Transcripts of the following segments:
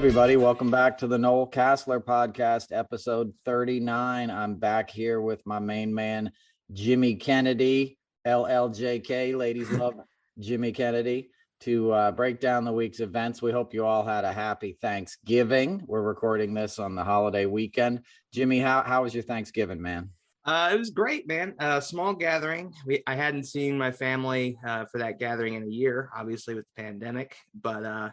everybody. Welcome back to the Noel Casler podcast, episode 39. I'm back here with my main man, Jimmy Kennedy, LLJK. Ladies love Jimmy Kennedy, to break down the week's events. We hope you all had a happy Thanksgiving. We're recording this on the holiday weekend. Jimmy, how was your Thanksgiving, man? It was great, man. Small gathering. I hadn't seen my family for that gathering in a year, obviously with the pandemic. But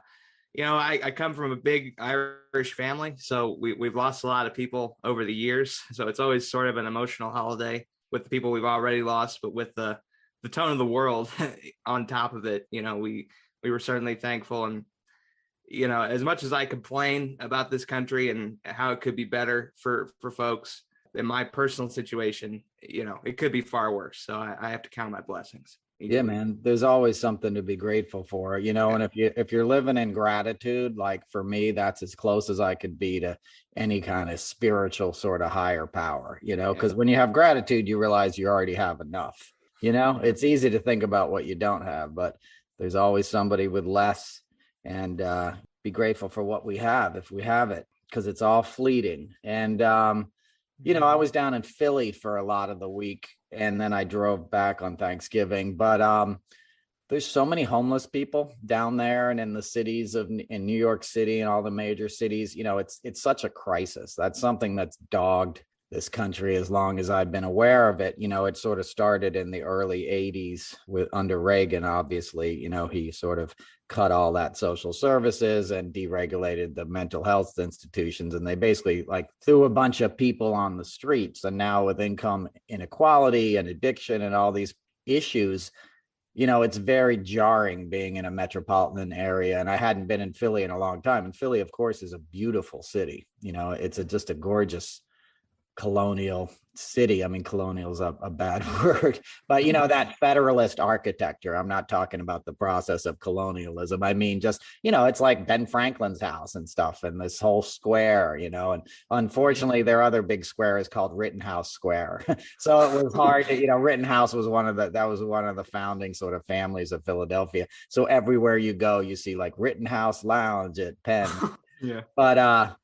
I come from a big Irish family, so we've lost a lot of people over the years. So it's always sort of an emotional holiday with the people we've already lost, but with the tone of the world on top of it. We were certainly thankful, and as much as I complain about this country and how it could be better for folks. In my personal situation, it could be far worse. So I have to count my blessings. Yeah, man, there's always something to be grateful for, and if you're living in gratitude, like for me, that's as close as I could be to any kind of spiritual sort of higher power, because when you have gratitude, you realize you already have enough. It's easy to think about what you don't have, but there's always somebody with less, and be grateful for what we have if we have it, because it's all fleeting. And I was down in Philly for a lot of the week, and then I drove back on Thanksgiving. But there's so many homeless people down there and in the cities in New York City and all the major cities. It's such a crisis. That's something that's dogged this country as long as I've been aware of it. It sort of started in the early 80s under Reagan. Obviously, he sort of cut all that social services and deregulated the mental health institutions. And they basically threw a bunch of people on the streets. And now with income inequality and addiction and all these issues, it's very jarring being in a metropolitan area. And I hadn't been in Philly in a long time. And Philly, of course, is a beautiful city. It's just a gorgeous colonial city. I mean, colonial is a bad word, but that federalist architecture. I'm not talking about the process of colonialism. I mean, just, it's like Ben Franklin's house and stuff, and this whole square, and unfortunately their other big square is called Rittenhouse Square. So it was hard to, Rittenhouse was one of the founding sort of families of Philadelphia. So everywhere you go, you see Rittenhouse Lounge at Penn. Yeah. But,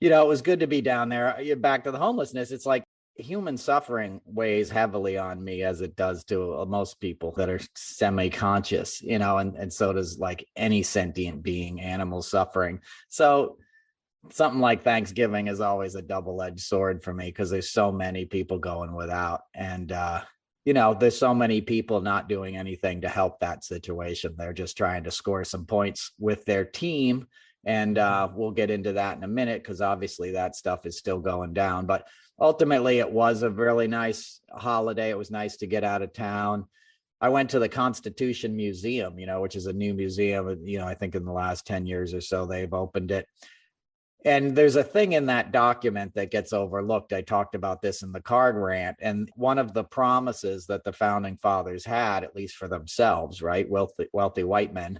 it was good to be down there. Back to the homelessness. It's like human suffering weighs heavily on me, as it does to most people that are semi-conscious, and so does any sentient being, animal suffering. So something like Thanksgiving is always a double-edged sword for me, because there's so many people going without. And, there's so many people not doing anything to help that situation. They're just trying to score some points with their team. And we'll get into that in a minute, because obviously that stuff is still going down. But ultimately, it was a really nice holiday. It was nice to get out of town. I went to the Constitution Museum, which is a new museum. I think in the last 10 years or so, they've opened it. And there's a thing in that document that gets overlooked. I talked about this in the card rant. And one of the promises that the founding fathers had, at least for themselves, right, wealthy white men,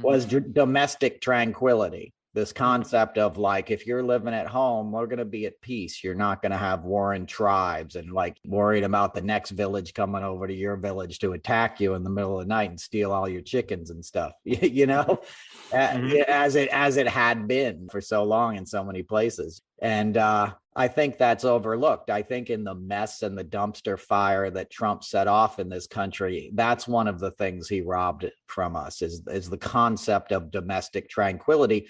was domestic tranquility. This concept of if you're living at home, we're going to be at peace. You're not going to have warring tribes and worried about the next village coming over to your village to attack you in the middle of the night and steal all your chickens and stuff, as it had been for so long in so many places. And I think that's overlooked. I think in the mess and the dumpster fire that Trump set off in this country, that's one of the things he robbed from us is the concept of domestic tranquility,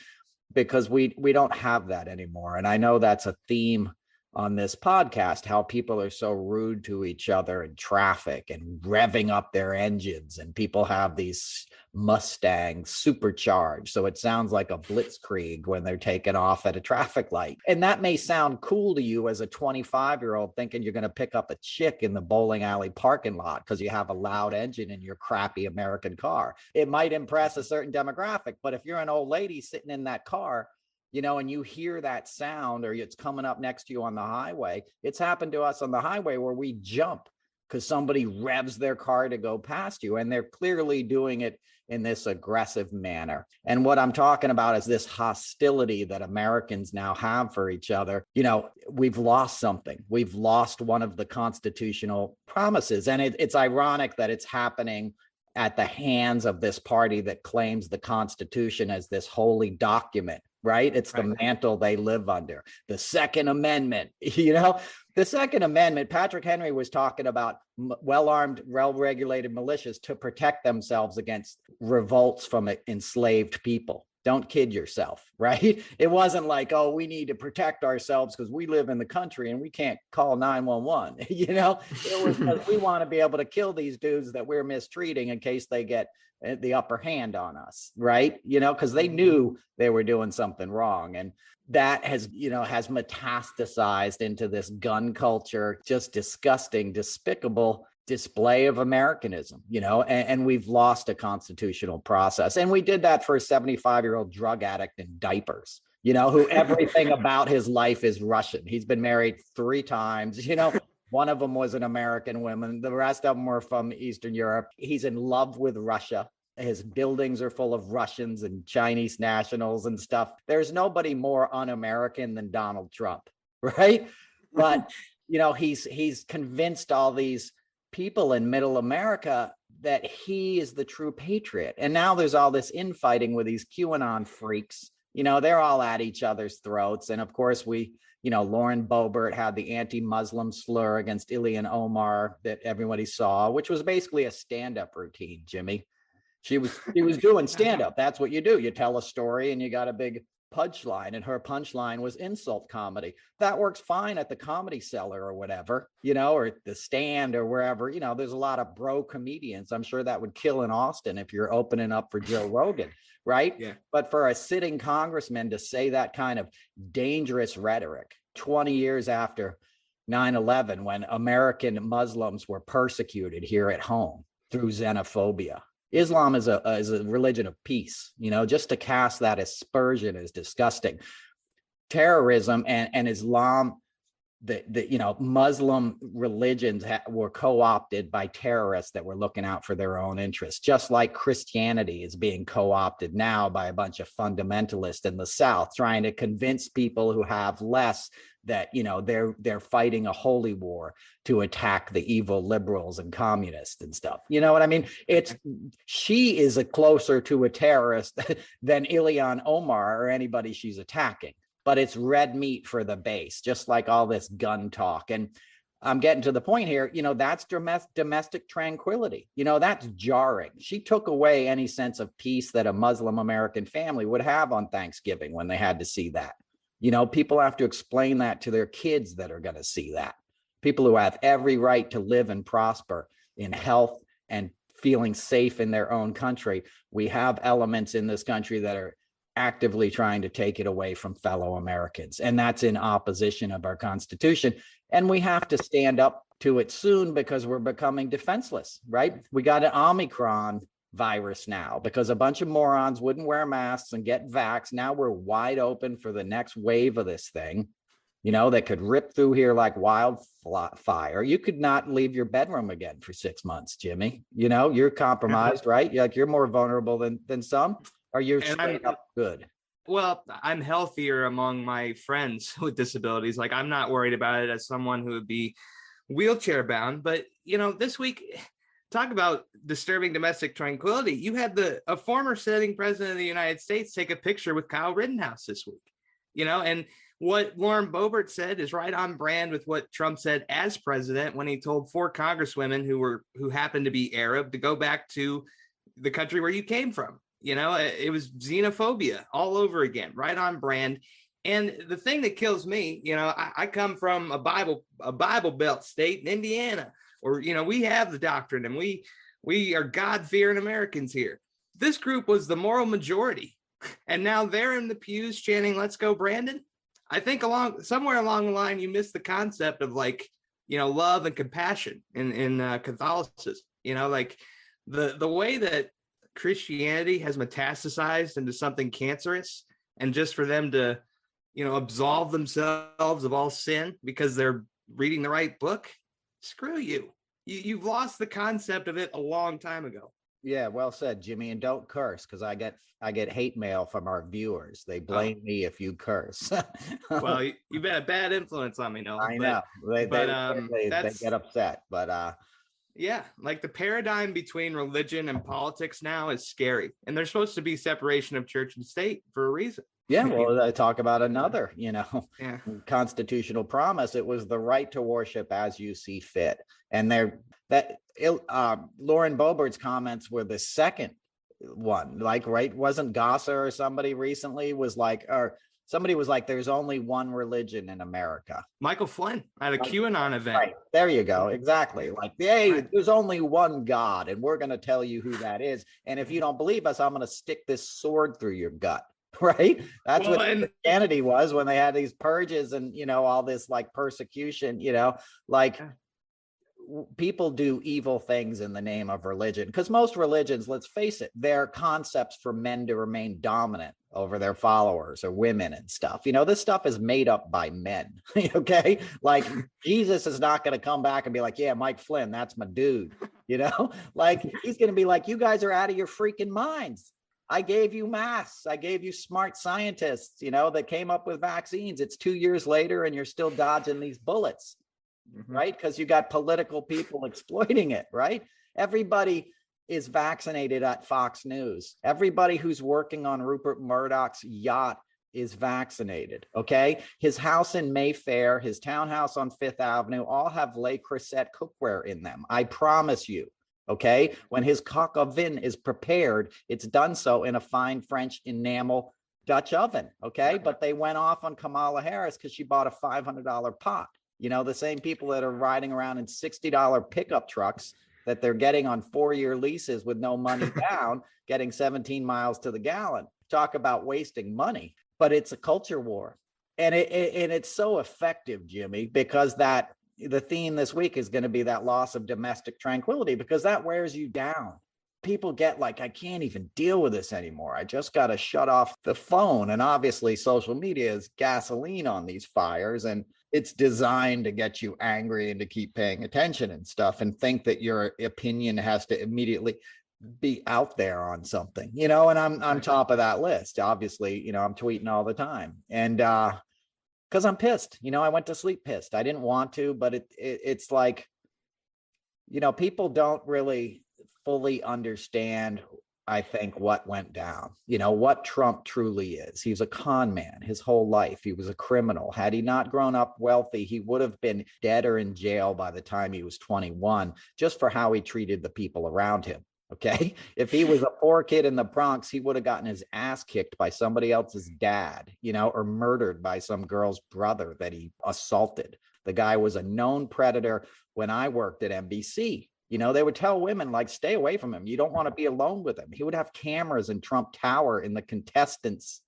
because we don't have that anymore. And I know that's a theme on this podcast, how people are so rude to each other in traffic and revving up their engines, and people have these Mustangs supercharged, so it sounds like a blitzkrieg when they're taking off at a traffic light. And that may sound cool to you as a 25-year-old thinking you're going to pick up a chick in the bowling alley parking lot because you have a loud engine in your crappy American car. It might impress a certain demographic, but if you're an old lady sitting in that car, and you hear that sound, or it's coming up next to you on the highway. It's happened to us on the highway where we jump because somebody revs their car to go past you, and they're clearly doing it in this aggressive manner. And what I'm talking about is this hostility that Americans now have for each other. We've lost something. We've lost one of the constitutional promises. And it's ironic that it's happening at the hands of this party that claims the Constitution as this holy document. right? It's the mantle they live under. The Second Amendment, the Second Amendment, Patrick Henry was talking about well-armed, well-regulated militias to protect themselves against revolts from enslaved people. Don't kid yourself, right? It wasn't like, oh, we need to protect ourselves because we live in the country and we can't call 911. It was because we want to be able to kill these dudes that we're mistreating in case they get the upper hand on us, right? Because they knew they were doing something wrong. And that has metastasized into this gun culture, just disgusting, despicable display of Americanism, and we've lost a constitutional process. And we did that for a 75-year-old drug addict in diapers, who everything about his life is Russian. He's been married 3 times, one of them was an American woman. The rest of them were from Eastern Europe. He's in love with Russia. His buildings are full of Russians and Chinese nationals and stuff. There's nobody more un-American than Donald Trump, right? But, he's convinced all these people in middle America that he is the true patriot. And now there's all this infighting with these QAnon freaks. They're all at each other's throats. And of course, Lauren Boebert had the anti-Muslim slur against Ilhan Omar that everybody saw, which was basically a stand-up routine, Jimmy. She was doing stand-up. That's what you do. You tell a story and you got a big punchline, and her punchline was insult comedy. That works fine at the Comedy Cellar or whatever, or the Stand or wherever. There's a lot of bro comedians. I'm sure that would kill in Austin if you're opening up for Joe Rogan, right? Yeah. But for a sitting congressman to say that kind of dangerous rhetoric 20 years after 9/11, when American Muslims were persecuted here at home through xenophobia. Islam is a religion of peace, just to cast that aspersion is disgusting. Terrorism and Islam, Muslim religions were co-opted by terrorists that were looking out for their own interests, just like Christianity is being co-opted now by a bunch of fundamentalists in the South, trying to convince people who have less that they're fighting a holy war to attack the evil liberals and communists and stuff. You know what I mean? She is closer to a terrorist than Ilhan Omar or anybody she's attacking. But it's red meat for the base, just like all this gun talk. And I'm getting to the point here, that's domestic tranquility. That's jarring. She took away any sense of peace that a Muslim American family would have on Thanksgiving when they had to see that. People have to explain that to their kids that are going to see that. People who have every right to live and prosper in health and feeling safe in their own country. We have elements in this country that are actively trying to take it away from fellow Americans. And that's in opposition of our Constitution. And we have to stand up to it soon because we're becoming defenseless, right? We got an Omicron virus now because a bunch of morons wouldn't wear masks and get vaxxed. Now we're wide open for the next wave of this thing, that could rip through here like wildfire. You could not leave your bedroom again for 6 months, Jimmy. You're compromised, right? You're more vulnerable than some. Or you're straight up good? Well, I'm healthier among my friends with disabilities. Like, I'm not worried about it as someone who would be wheelchair bound. But, this week, talk about disturbing domestic tranquility. You had a former sitting president of the United States take a picture with Kyle Rittenhouse this week, and what Lauren Boebert said is right on brand with what Trump said as president when he told 4 congresswomen who happened to be Arab to go back to the country where you came from. It was xenophobia all over again, right on brand. And the thing that kills me, I come from a Bible Belt state in Indiana, or, we have the doctrine and we are God-fearing Americans here. This group was the moral majority. And now they're in the pews chanting, "Let's go, Brandon." I think somewhere along the line, you missed the concept of love and compassion in Catholicism, the way that Christianity has metastasized into something cancerous, and just for them to, absolve themselves of all sin because they're reading the right book, screw you. You've lost the concept of it a long time ago. Yeah, well said, Jimmy. And don't curse, because I get hate mail from our viewers. They blame me if you curse. Well, you've been a bad influence on me, Noel. I know. They get upset, but yeah, like the paradigm between religion and politics now is scary. And there's supposed to be separation of church and state for a reason. Yeah, well, I talk about another, Yeah. constitutional promise. It was the right to worship as you see fit. And Lauren Boebert's comments were the second one, like, right? Wasn't Gosser or somebody recently was like, or somebody was like, there's only one religion in America. Michael Flynn at a QAnon event. Right. There you go. Exactly. Like, hey, Right. there's only one God, and we're going to tell you who that is. And if you don't believe us, I'm going to stick this sword through your gut. Right. That's Well, what and Christianity was when they had these purges and, all this like persecution, like people do evil things in the name of religion, because most religions, let's face it, they're concepts for men to remain dominant over their followers or women and stuff. This stuff is made up by men. Okay. Like Jesus is not going to come back and be like, yeah, Mike Flynn, that's my dude. Like he's going to be like, you guys are out of your freaking minds. I gave you masks. I gave you smart scientists, that came up with vaccines. It's 2 years later and you're still dodging these bullets. Right? Because you got political people exploiting it, right? Everybody is vaccinated at Fox News. Everybody who's working on Rupert Murdoch's yacht is vaccinated, okay? His house in Mayfair, his townhouse on Fifth Avenue, all have Le Creuset cookware in them. I promise you, okay? When his coq au vin is prepared, it's done so in a fine French enamel Dutch oven, okay? But they went off on Kamala Harris because she bought a $500 pot. The same people that are riding around in $60 pickup trucks that they're getting on 4-year leases with no money down, getting 17 miles to the gallon. Talk about wasting money, but it's a culture war. And it's so effective, Jimmy, because the theme this week is going to be that loss of domestic tranquility, because that wears you down. People get like, I can't even deal with this anymore. I just got to shut off the phone. And obviously social media is gasoline on these fires, and it's designed to get you angry and to keep paying attention and stuff, and think that your opinion has to immediately be out there on something, and I'm top of that list. Obviously, I'm tweeting all the time, and because I'm pissed. I went to sleep pissed. I didn't want to, but it's like, people don't really fully understand, I think, what went down, what Trump truly is. He's a con man his whole life. He was a criminal. Had he not grown up wealthy, he would have been dead or in jail by the time he was 21, just for how he treated the people around him. Okay. If he was a poor kid in the Bronx, he would have gotten his ass kicked by somebody else's dad, or murdered by some girl's brother that he assaulted. The guy was a known predator when I worked at NBC. They would tell women, like, stay away from him. You don't want to be alone with him. He would have cameras in Trump Tower in the contestants'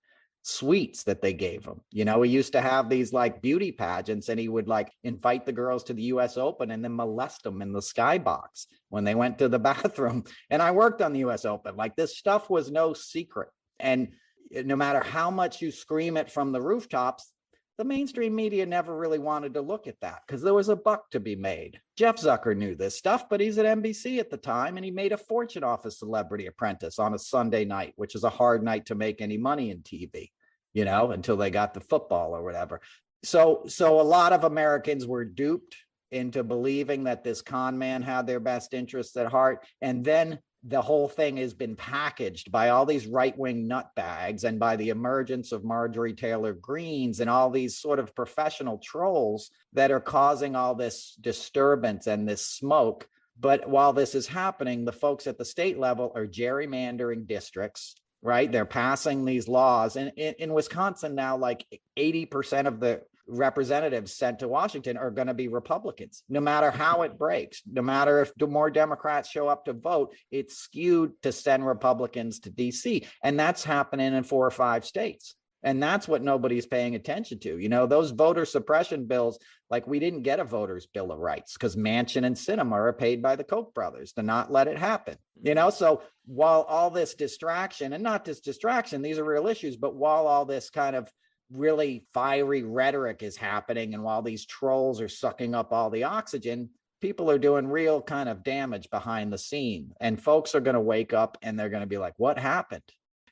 suites that they gave him. He used to have these like beauty pageants, and he would like invite the girls to the US Open and then molest them in the skybox when they went to the bathroom. And I worked on the US Open. Like, this stuff was no secret. And no matter how much you scream it from the rooftops, the mainstream media never really wanted to look at that because there was a buck to be made. Jeff Zucker knew this stuff, but he's at NBC at the time, and he made a fortune off of Celebrity Apprentice on a Sunday night, which is a hard night to make any money in TV, until they got the football or whatever. So a lot of Americans were duped into believing that this con man had their best interests at heart. And then the whole thing has been packaged by all these right-wing nutbags and by the emergence of Marjorie Taylor Greens and all these sort of professional trolls that are causing all this disturbance and this smoke. But while this is happening, the folks at the state level are gerrymandering districts, right? They're passing these laws. And in Wisconsin now, like 80% of the representatives sent to Washington are going to be Republicans, no matter how it breaks. No matter if more Democrats show up to vote, it's skewed to send Republicans to DC. And that's happening in 4 or 5 states. And that's what nobody's paying attention to. Those voter suppression bills, like, we didn't get a voters' bill of rights because Manchin and Sinema are paid by the Koch brothers to not let it happen. So while all this distraction, and not just distraction, these are real issues, but while all this kind of really fiery rhetoric is happening, and while these trolls are sucking up all the oxygen, people are doing real kind of damage behind the scene. And folks are going to wake up and they're going to be like, what happened?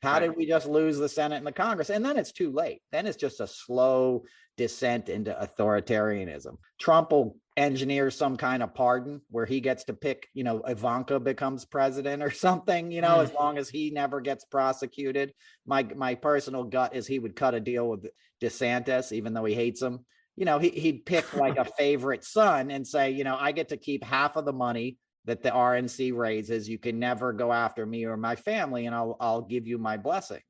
How did we just lose the Senate and the Congress? And then it's too late. Then it's just a slow descent into authoritarianism. Trump will engineer some kind of pardon where he gets to pick, Ivanka becomes president or something, as long as he never gets prosecuted. My personal gut is he would cut a deal with DeSantis, even though he hates him. He'd pick like a favorite son and say, I get to keep half of the money that the RNC raises. You can never go after me or my family, and I'll give you my blessing,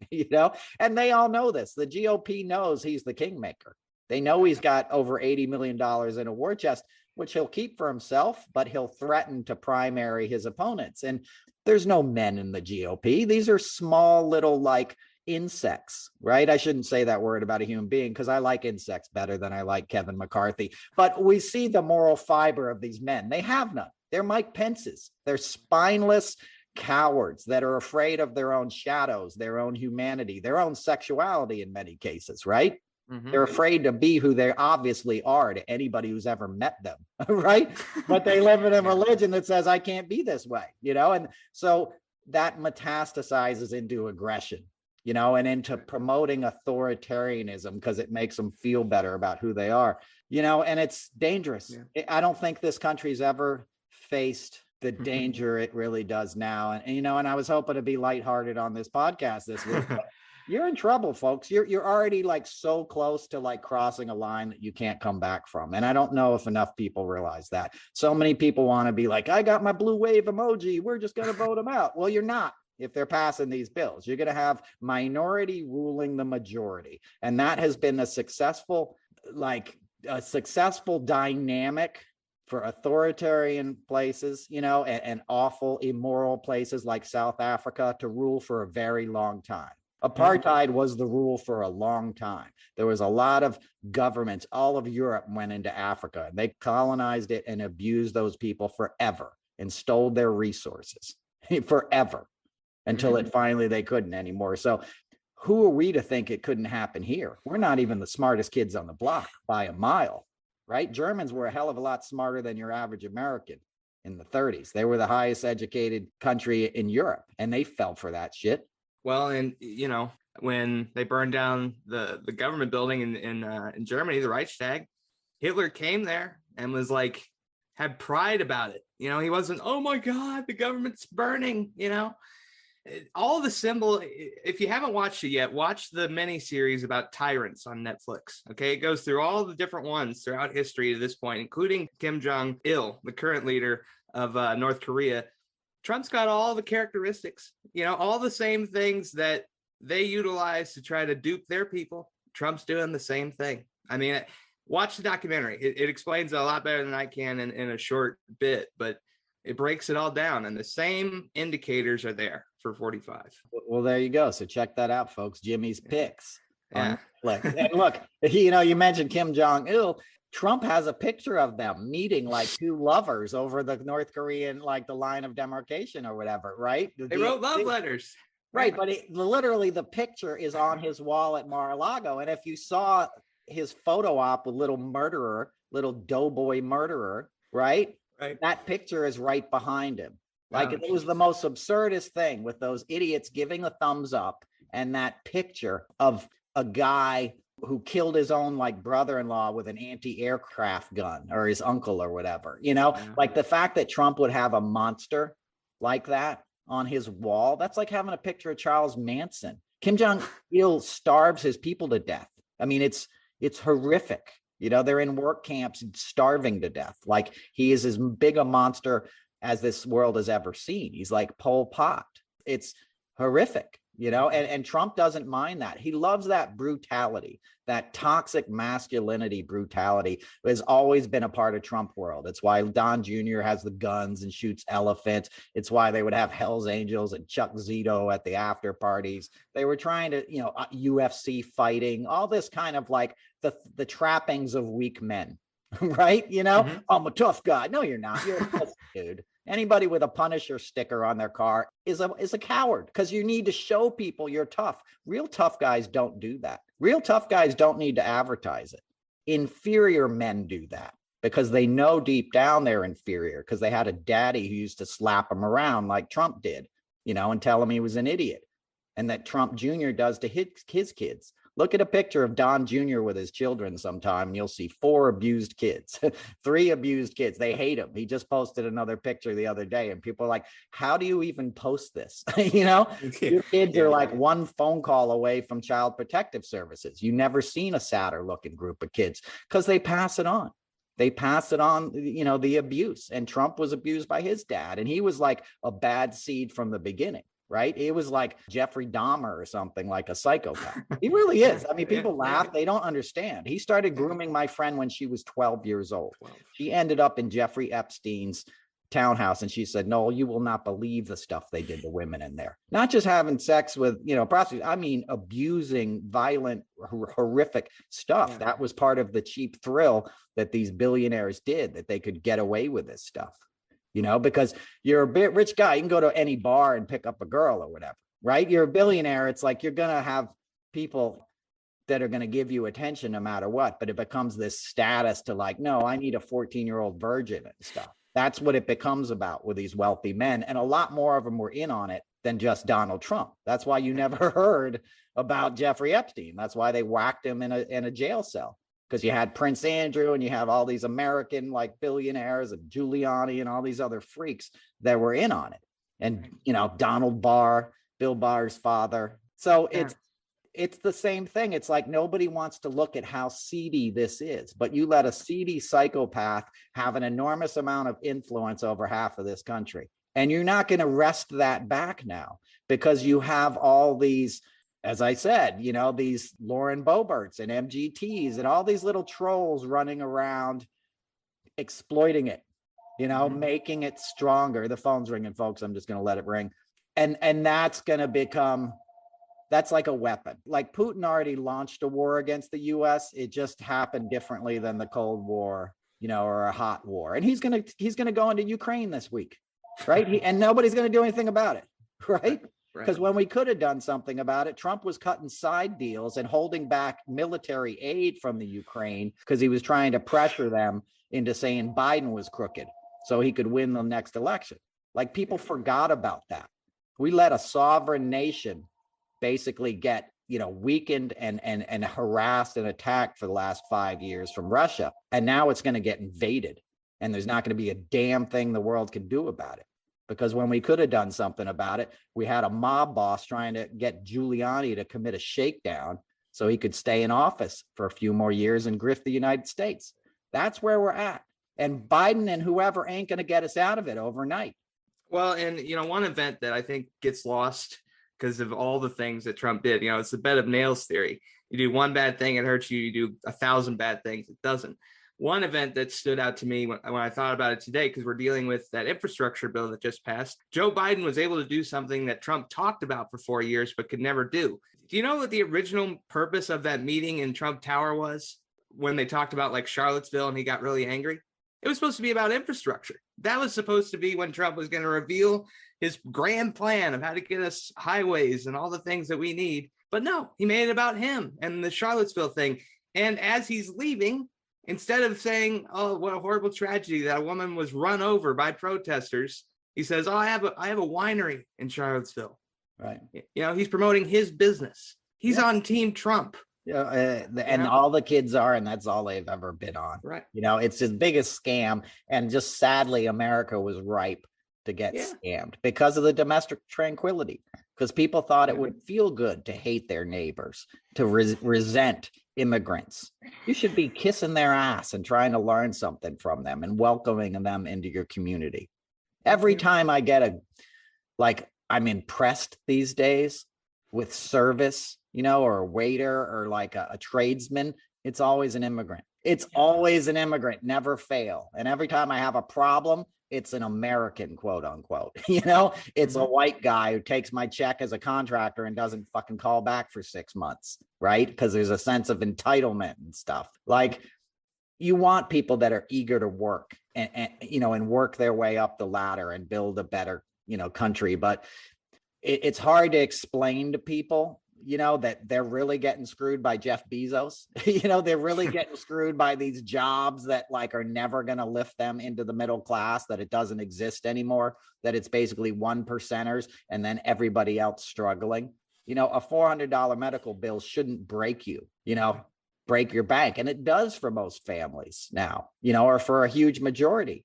and they all know this. The GOP knows he's the kingmaker. They know he's got over $80 million in a war chest, which he'll keep for himself, but he'll threaten to primary his opponents. And there's no men in the GOP. These are small little like insects, right? I shouldn't say that word about a human being because I like insects better than I like Kevin McCarthy. But we see the moral fiber of these men. They have none. They're Mike Pence's. They're spineless cowards that are afraid of their own shadows, their own humanity, their own sexuality in many cases, right? Mm-hmm. They're afraid to be who they obviously are to anybody who's ever met them, right? But they live in a religion that says, I can't be this way, and so that metastasizes into aggression, and into promoting authoritarianism because it makes them feel better about who they are, and it's dangerous. Yeah. I don't think this country's ever faced the danger it really does now. And I was hoping to be lighthearted on this podcast this week. You're in trouble, folks. You're already like so close to like crossing a line that you can't come back from. And I don't know if enough people realize that. So many people want to be like, I got my blue wave emoji. We're just going to vote them out. Well, you're not. If they're passing these bills, you're going to have minority ruling the majority. And that has been a successful dynamic for authoritarian places, and awful, immoral places like South Africa to rule for a very long time. Apartheid was the rule for a long time. There was a lot of governments, all of Europe went into Africa, and they colonized it and abused those people forever and stole their resources forever until it finally they couldn't anymore. So who are we to think it couldn't happen here? We're not even the smartest kids on the block by a mile, right? Germans were a hell of a lot smarter than your average American in the 30s. They were the highest educated country in Europe, and they fell for that shit. Well, and when they burned down the government building in Germany, the Reichstag, Hitler came there and was like, had pride about it. He wasn't, oh my God, the government's burning, all the symbol. If you haven't watched it yet, watch the mini series about tyrants on Netflix. Okay. It goes through all the different ones throughout history to this point, including Kim Jong-il, the current leader of North Korea. Trump's got all the characteristics, all the same things that they utilize to try to dupe their people. Trump's doing the same thing. I mean, watch the documentary. It explains it a lot better than I can in a short bit, but it breaks it all down. And the same indicators are there for 45. Well, there you go. So check that out, folks. Jimmy's Picks. Yeah. And look, you mentioned Kim Jong-il. Trump has a picture of them meeting like two lovers over the North Korean, like the line of demarcation or whatever, right? They wrote love letters. Right, but literally the picture is on his wall at Mar-a-Lago. And if you saw his photo op with little doughboy murderer, right? That picture is right behind him. Like it was the most absurdist thing with those idiots giving a thumbs up and that picture of a guy who killed his own like brother-in-law with an anti-aircraft gun, or his uncle or whatever, like the fact that Trump would have a monster like that on his wall, that's like having a picture of Charles Manson. Kim Jong-il starves his people to death. I mean, it's horrific. They're in work camps starving to death. Like he is as big a monster as this world has ever seen. He's like Pol Pot. It's horrific. And Trump doesn't mind that. He loves that brutality, that toxic masculinity brutality has always been a part of Trump world. It's why Don Jr. has the guns and shoots elephants. It's why they would have Hell's Angels and Chuck Zito at the after parties. They were trying to, UFC fighting, all this kind of like the trappings of weak men, right? I'm a tough guy. No, you're not. You're a pussy, dude. Anybody with a Punisher sticker on their car is a coward, because you need to show people you're tough. Real tough guys don't do that. Real tough guys don't need to advertise it. Inferior men do that because they know deep down they're inferior, because they had a daddy who used to slap them around like Trump did, and tell him he was an idiot. and that Trump Jr. does to his kids. Look at a picture of Don Jr. with his children sometime, and you'll see 4 abused kids, 3 abused kids. They hate him. He just posted another picture the other day, and people are like, how do you even post this? Your kids are like one phone call away from Child Protective Services. You never seen a sadder looking group of kids because they pass it on. They pass it on, the abuse. And Trump was abused by his dad, and he was like a bad seed from the beginning. Right? It was like Jeffrey Dahmer or something, like a psychopath. He really is. I mean, people laugh. They don't understand. He started grooming my friend when she was 12 years old. She ended up in Jeffrey Epstein's townhouse, and she said, "Noel, you will not believe the stuff they did to women in there. Not just having sex with, prostitutes. I mean, abusing, violent, horrific stuff. Yeah. That was part of the cheap thrill that these billionaires did, that they could get away with this stuff. Because you're a bit rich guy, you can go to any bar and pick up a girl or whatever, right? You're a billionaire. It's like you're going to have people that are going to give you attention no matter what, but it becomes this status to like, no, I need a 14-year-old virgin and stuff. That's what it becomes about with these wealthy men. And a lot more of them were in on it than just Donald Trump. That's why you never heard about Jeffrey Epstein. That's why they whacked him in a jail cell. Because you had Prince Andrew and you have all these American like billionaires and Giuliani and all these other freaks that were in on it. And, Donald Barr, Bill Barr's father. So it's the same thing. It's like nobody wants to look at how seedy this is, but you let a seedy psychopath have an enormous amount of influence over half of this country. And you're not going to wrest that back now because you have all these, as I said, these Lauren Boeberts and MGTs and all these little trolls running around exploiting it, making it stronger. The phone's ringing, folks. I'm just going to let it ring. And that's going to become, that's like a weapon. Like Putin already launched a war against the US. It just happened differently than the Cold War, or a hot war. And he's going to go into Ukraine this week, right? And nobody's going to do anything about it, right? Because when we could have done something about it, Trump was cutting side deals and holding back military aid from the Ukraine because he was trying to pressure them into saying Biden was crooked so he could win the next election. Like people forgot about that. We let a sovereign nation basically get, weakened and harassed and attacked for the last 5 years from Russia. And now it's going to get invaded. And there's not going to be a damn thing the world can do about it. Because when we could have done something about it, we had a mob boss trying to get Giuliani to commit a shakedown so he could stay in office for a few more years and grift the United States. That's where we're at. And Biden and whoever ain't going to get us out of it overnight. Well, and, one event that I think gets lost because of all the things that Trump did, it's the bed of nails theory. You do one bad thing, it hurts you. You do 1,000 bad things, it doesn't. One event that stood out to me when I thought about it today, because we're dealing with that infrastructure bill that just passed, Joe Biden was able to do something that Trump talked about for 4 years, but could never do. Do you know what the original purpose of that meeting in Trump Tower was when they talked about like Charlottesville and he got really angry? It was supposed to be about infrastructure. That was supposed to be when Trump was going to reveal his grand plan of how to get us highways and all the things that we need. But no, he made it about him and the Charlottesville thing. And as he's leaving, instead of saying, "Oh, what a horrible tragedy that a woman was run over by protesters," he says, "Oh, I have a winery in Charlottesville." Right. He's promoting his business. He's on Team Trump. And all the kids are, and that's all they've ever been on. Right. It's his biggest scam. And just sadly, America was ripe to get scammed because of the domestic tranquility, because people thought it would feel good to hate their neighbors, to resent immigrants. You should be kissing their ass and trying to learn something from them and welcoming them into your community. Every time I get I'm impressed these days with service, or a waiter or like a tradesman. It's always an immigrant. It's always an immigrant, never fail. And every time I have a problem, it's an American, quote unquote. It's a white guy who takes my check as a contractor and doesn't fucking call back for 6 months, right? Because there's a sense of entitlement and stuff. Like, you want people that are eager to work and work their way up the ladder and build a better, country. But it's hard to explain to people, that they're really getting screwed by Jeff Bezos. They're really getting screwed by these jobs that are never going to lift them into the middle class, that it doesn't exist anymore, that it's basically 1%ers and then everybody else struggling. a $400 medical bill shouldn't break you, break your bank. And it does for most families now, or for a huge majority.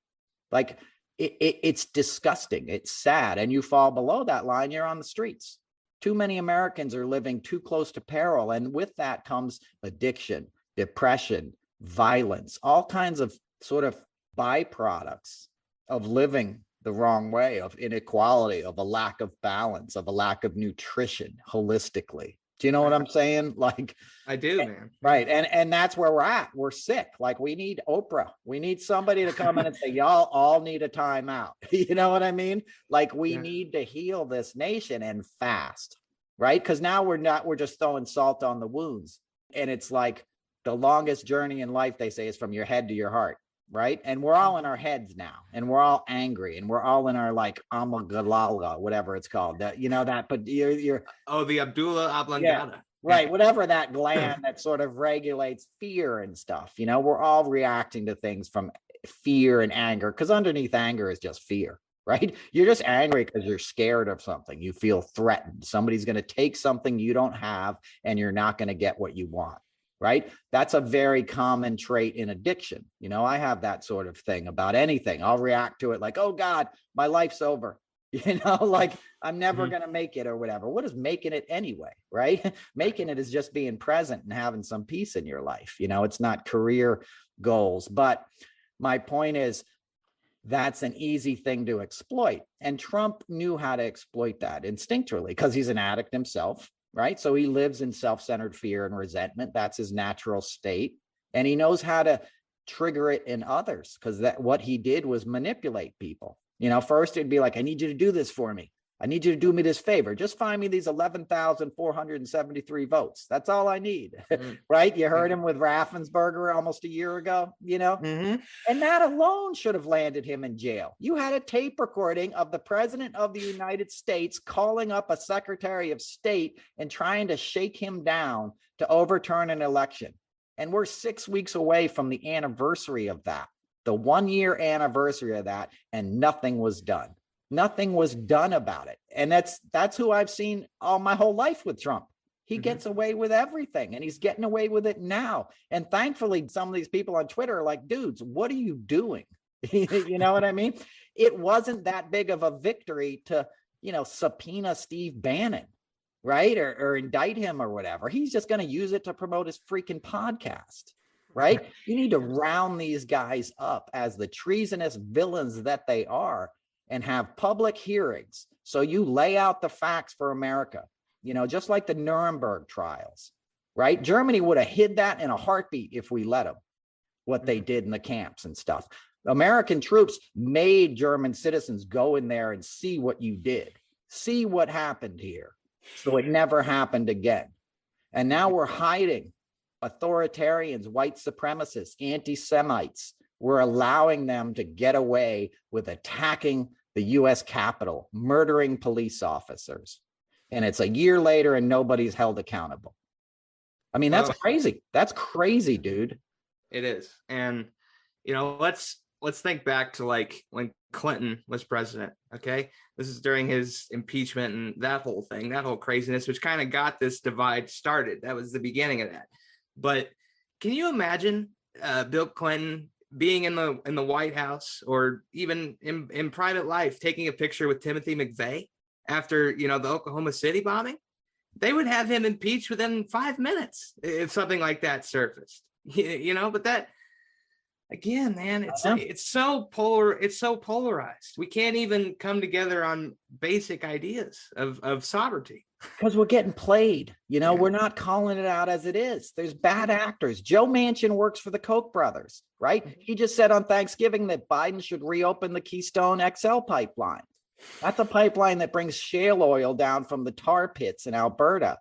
Like it's disgusting. It's sad. And you fall below that line, you're on the streets. Too many Americans are living too close to peril. And with that comes addiction, depression, violence, all kinds of sort of byproducts of living the wrong way, of inequality, of a lack of balance, of a lack of nutrition holistically. Do you know what I'm saying? Like, I do, man. Right. And that's where we're at. We're sick. Like, we need Oprah. We need somebody to come in and say, y'all all need a timeout. You know what I mean? Like, we need to heal this nation, and fast, right? Because now we're just throwing salt on the wounds. And it's like the longest journey in life, they say, is from your head to your heart. Right. And we're all in our heads now, and we're all angry, and we're all in our like amygdala, whatever it's called, that, but you're the Abdullah oblongata. Right. Whatever that gland that sort of regulates fear and stuff, we're all reacting to things from fear and anger, because underneath anger is just fear, right? You're just angry because you're scared of something. You feel threatened. Somebody's going to take something you don't have, and you're not going to get what you want. Right. That's a very common trait in addiction. I have that sort of thing about anything. I'll react to it like, oh God, my life's over. Like, I'm never going to make it, or whatever. What is making it anyway? Right. Making it is just being present and having some peace in your life. It's not career goals. But my point is, that's an easy thing to exploit. And Trump knew how to exploit that instinctually, because he's an addict himself. Right. So he lives in self-centered fear and resentment. That's his natural state. And he knows how to trigger it in others, because what he did was manipulate people. First it'd be like, I need you to do this for me. I need you to do me this favor. Just find me these 11,473 votes. That's all I need. Right. You heard him with Raffensperger almost a year ago, and that alone should have landed him in jail. You had a tape recording of the president of the United States calling up a secretary of state and trying to shake him down to overturn an election. And we're 6 weeks away from the anniversary of that, the 1-year anniversary of that, and nothing was done. Nothing was done about it. And that's who I've seen all my whole life with Trump. He gets away with everything, and he's getting away with it now. And thankfully, some of these people on Twitter are like, dudes, what are you doing? You know what I mean? It wasn't that big of a victory to, subpoena Steve Bannon, right? Or indict him or whatever. He's just going to use it to promote his freaking podcast, right? You need to round these guys up as the treasonous villains that they are, and have public hearings. So you lay out the facts for America, just like the Nuremberg trials, right? Germany would have hid that in a heartbeat if we let them, what they did in the camps and stuff. American troops made German citizens go in there and see what you did, see what happened here. So it never happened again. And now we're hiding authoritarians, white supremacists, anti-Semites. We're allowing them to get away with attacking the U.S. Capitol, murdering police officers. And it's a year later and nobody's held accountable. I mean, that's crazy. That's crazy, dude. It is. And, let's think back to like when Clinton was president. Okay. This is during his impeachment and that whole thing, that whole craziness, which kind of got this divide started. That was the beginning of that. But can you imagine Bill Clinton being in the White House, or even in private life, taking a picture with Timothy McVeigh after, the Oklahoma City bombing? They would have him impeached within 5 minutes if something like that surfaced, but that, again, man, it's so polarized. We can't even come together on basic ideas of sovereignty. Because we're getting played, we're not calling it out as it is. There's bad actors. Joe Manchin works for the Koch brothers, right? He just said on Thanksgiving that Biden should reopen the Keystone XL pipeline. That's a pipeline that brings shale oil down from the tar pits in Alberta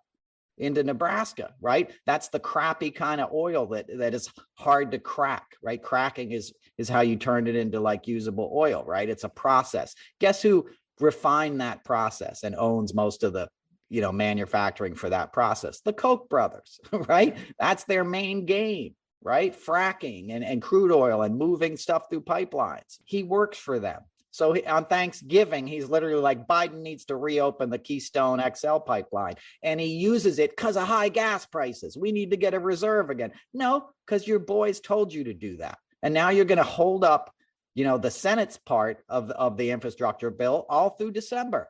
into Nebraska, right? That's the crappy kind of oil that is hard to crack, right? Cracking is how you turn it into like usable oil, right? It's a process. Guess who refined that process and owns most of the manufacturing for that process? The Koch brothers, right? That's their main game, right? Fracking and crude oil and moving stuff through pipelines. He works for them. So on Thanksgiving, he's literally like, Biden needs to reopen the Keystone XL pipeline. And he uses it because of high gas prices. We need to get a reserve again. No, because your boys told you to do that. And now you're going to hold up, the Senate's part of the infrastructure bill all through December.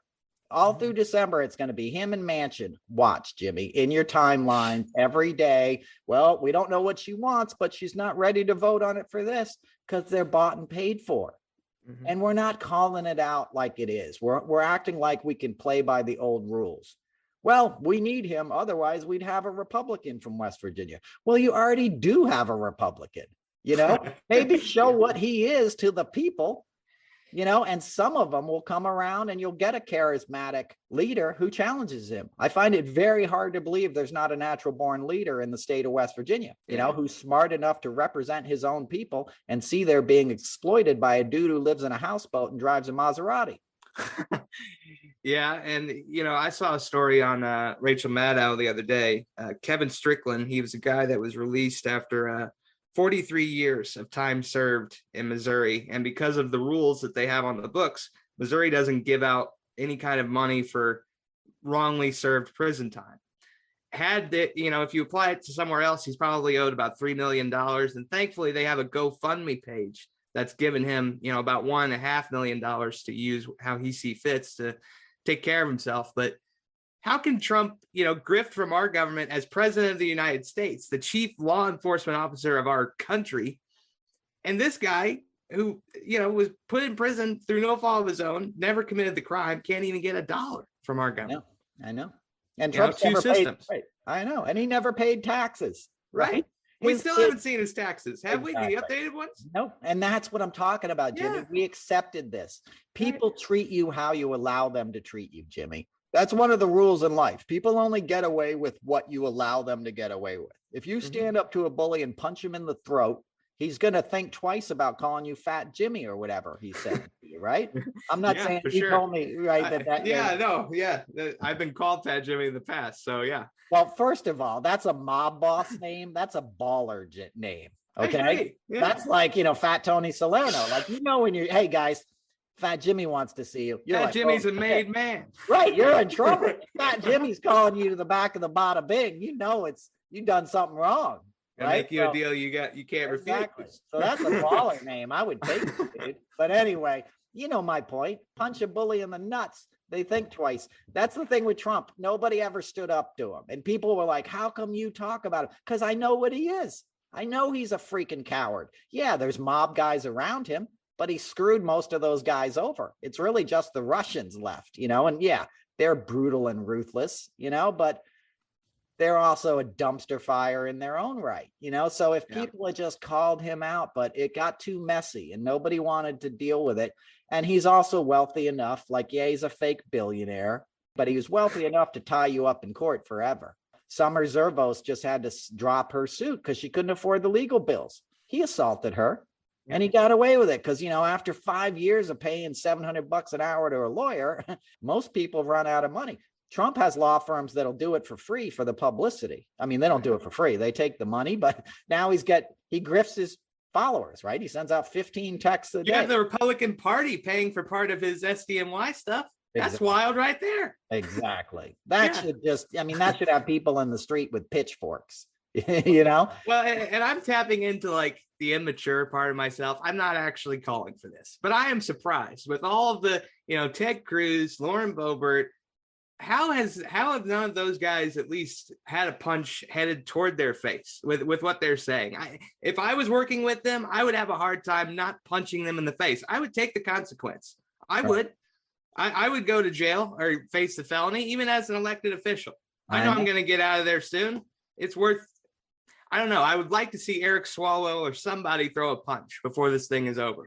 All through December, it's going to be him and Manchin. Watch, Jimmy, in your timeline every day. Well, we don't know what she wants, but she's not ready to vote on it for this because they're bought and paid for. Mm-hmm. And we're not calling it out like it is. We're acting like we can play by the old rules. Well, we need him. Otherwise, we'd have a Republican from West Virginia. Well, you already do have a Republican. Maybe show what he is to the people. And some of them will come around and you'll get a charismatic leader who challenges him. I find it very hard to believe there's not a natural born leader in the state of West Virginia, who's smart enough to represent his own people and see they're being exploited by a dude who lives in a houseboat and drives a Maserati. Yeah. And, I saw a story on Rachel Maddow the other day. Kevin Strickland, he was a guy that was released after 43 years of time served in Missouri. And because of the rules that they have on the books, Missouri doesn't give out any kind of money for wrongly served prison time. If you apply it to somewhere else, he's probably owed about $3 million. And thankfully, they have a GoFundMe page that's given him, about $1.5 million to use how he sees fits to take care of himself. But how can Trump, grift from our government as president of the United States, the chief law enforcement officer of our country, and this guy who, was put in prison through no fault of his own, never committed the crime, can't even get $1 from our government? I know. And Trump's never paid. Right. I know. And he never paid taxes. Right. We still haven't seen his taxes, have we? The updated ones? No. And that's what I'm talking about, Jimmy. Yeah. We accepted this. People treat you how you allow them to treat you, Jimmy. That's one of the rules in life. People only get away with what you allow them to get away with. If you stand up to a bully and punch him in the throat, he's going to think twice about calling you Fat Jimmy or whatever he said to you, right? I'm not saying you told me, right? I've been called Fat Jimmy in the past, so yeah. Well, first of all, that's a mob boss name. That's a baller name, okay? Yeah. That's like, Fat Tony Salerno. Like, when you're, hey, guys, Fat Jimmy wants to see you. Fat Jimmy's a made man. Right. You're in trouble. Fat Jimmy's calling you to the back of the bada bing. You've done something wrong. And right? Make you a deal you can't refuse. So that's a baller name. I would take it, dude. But anyway, my point. Punch a bully in the nuts. They think twice. That's the thing with Trump. Nobody ever stood up to him. And people were like, how come you talk about him? Because I know what he is. I know he's a freaking coward. Yeah, there's mob guys around him, but he screwed most of those guys over. It's really just the Russians left, and yeah, they're brutal and ruthless, but they're also a dumpster fire in their own right, so if people had just called him out, but it got too messy and nobody wanted to deal with it. And he's also wealthy enough, he's a fake billionaire, but he was wealthy enough to tie you up in court forever. Summer Zervos just had to drop her suit because she couldn't afford the legal bills. He assaulted her. And he got away with it because, after 5 years of paying $700 an hour to a lawyer, most people run out of money. Trump has law firms that'll do it for free for the publicity. I mean, they don't do it for free. They take the money, but now he grifts his followers, right? He sends out 15 texts a day. You have the Republican Party paying for part of his SDNY stuff. That's wild right there. Exactly. That should have people in the street with pitchforks. Well, and I'm tapping into the immature part of myself. I'm not actually calling for this, but I am surprised with all of the, Ted Cruz, Lauren Boebert. How have none of those guys at least had a punch headed toward their face with what they're saying? If I was working with them, I would have a hard time not punching them in the face. I would take the consequence. I would go to jail or face the felony, even as an elected official. I know I'm going to get out of there soon. It's worth, I don't know. I would like to see Eric Swalwell or somebody throw a punch before this thing is over,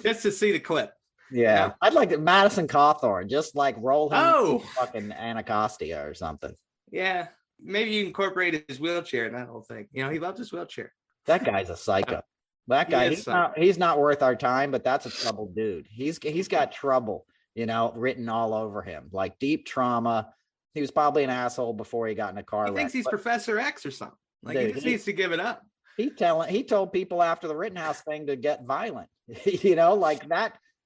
just to see the clip. Yeah. I'd like to Madison Cawthorn, just roll him fucking Anacostia or something. Yeah. Maybe you incorporate his wheelchair in that whole thing. He loves his wheelchair. That guy's a psycho. That guy, he's not worth our time, but that's a troubled dude. He's got trouble, written all over him, deep trauma. He was probably an asshole before he got in a car wreck. He thinks he's Professor X or something. He just needs to give it up. He told people after the Rittenhouse thing to get violent.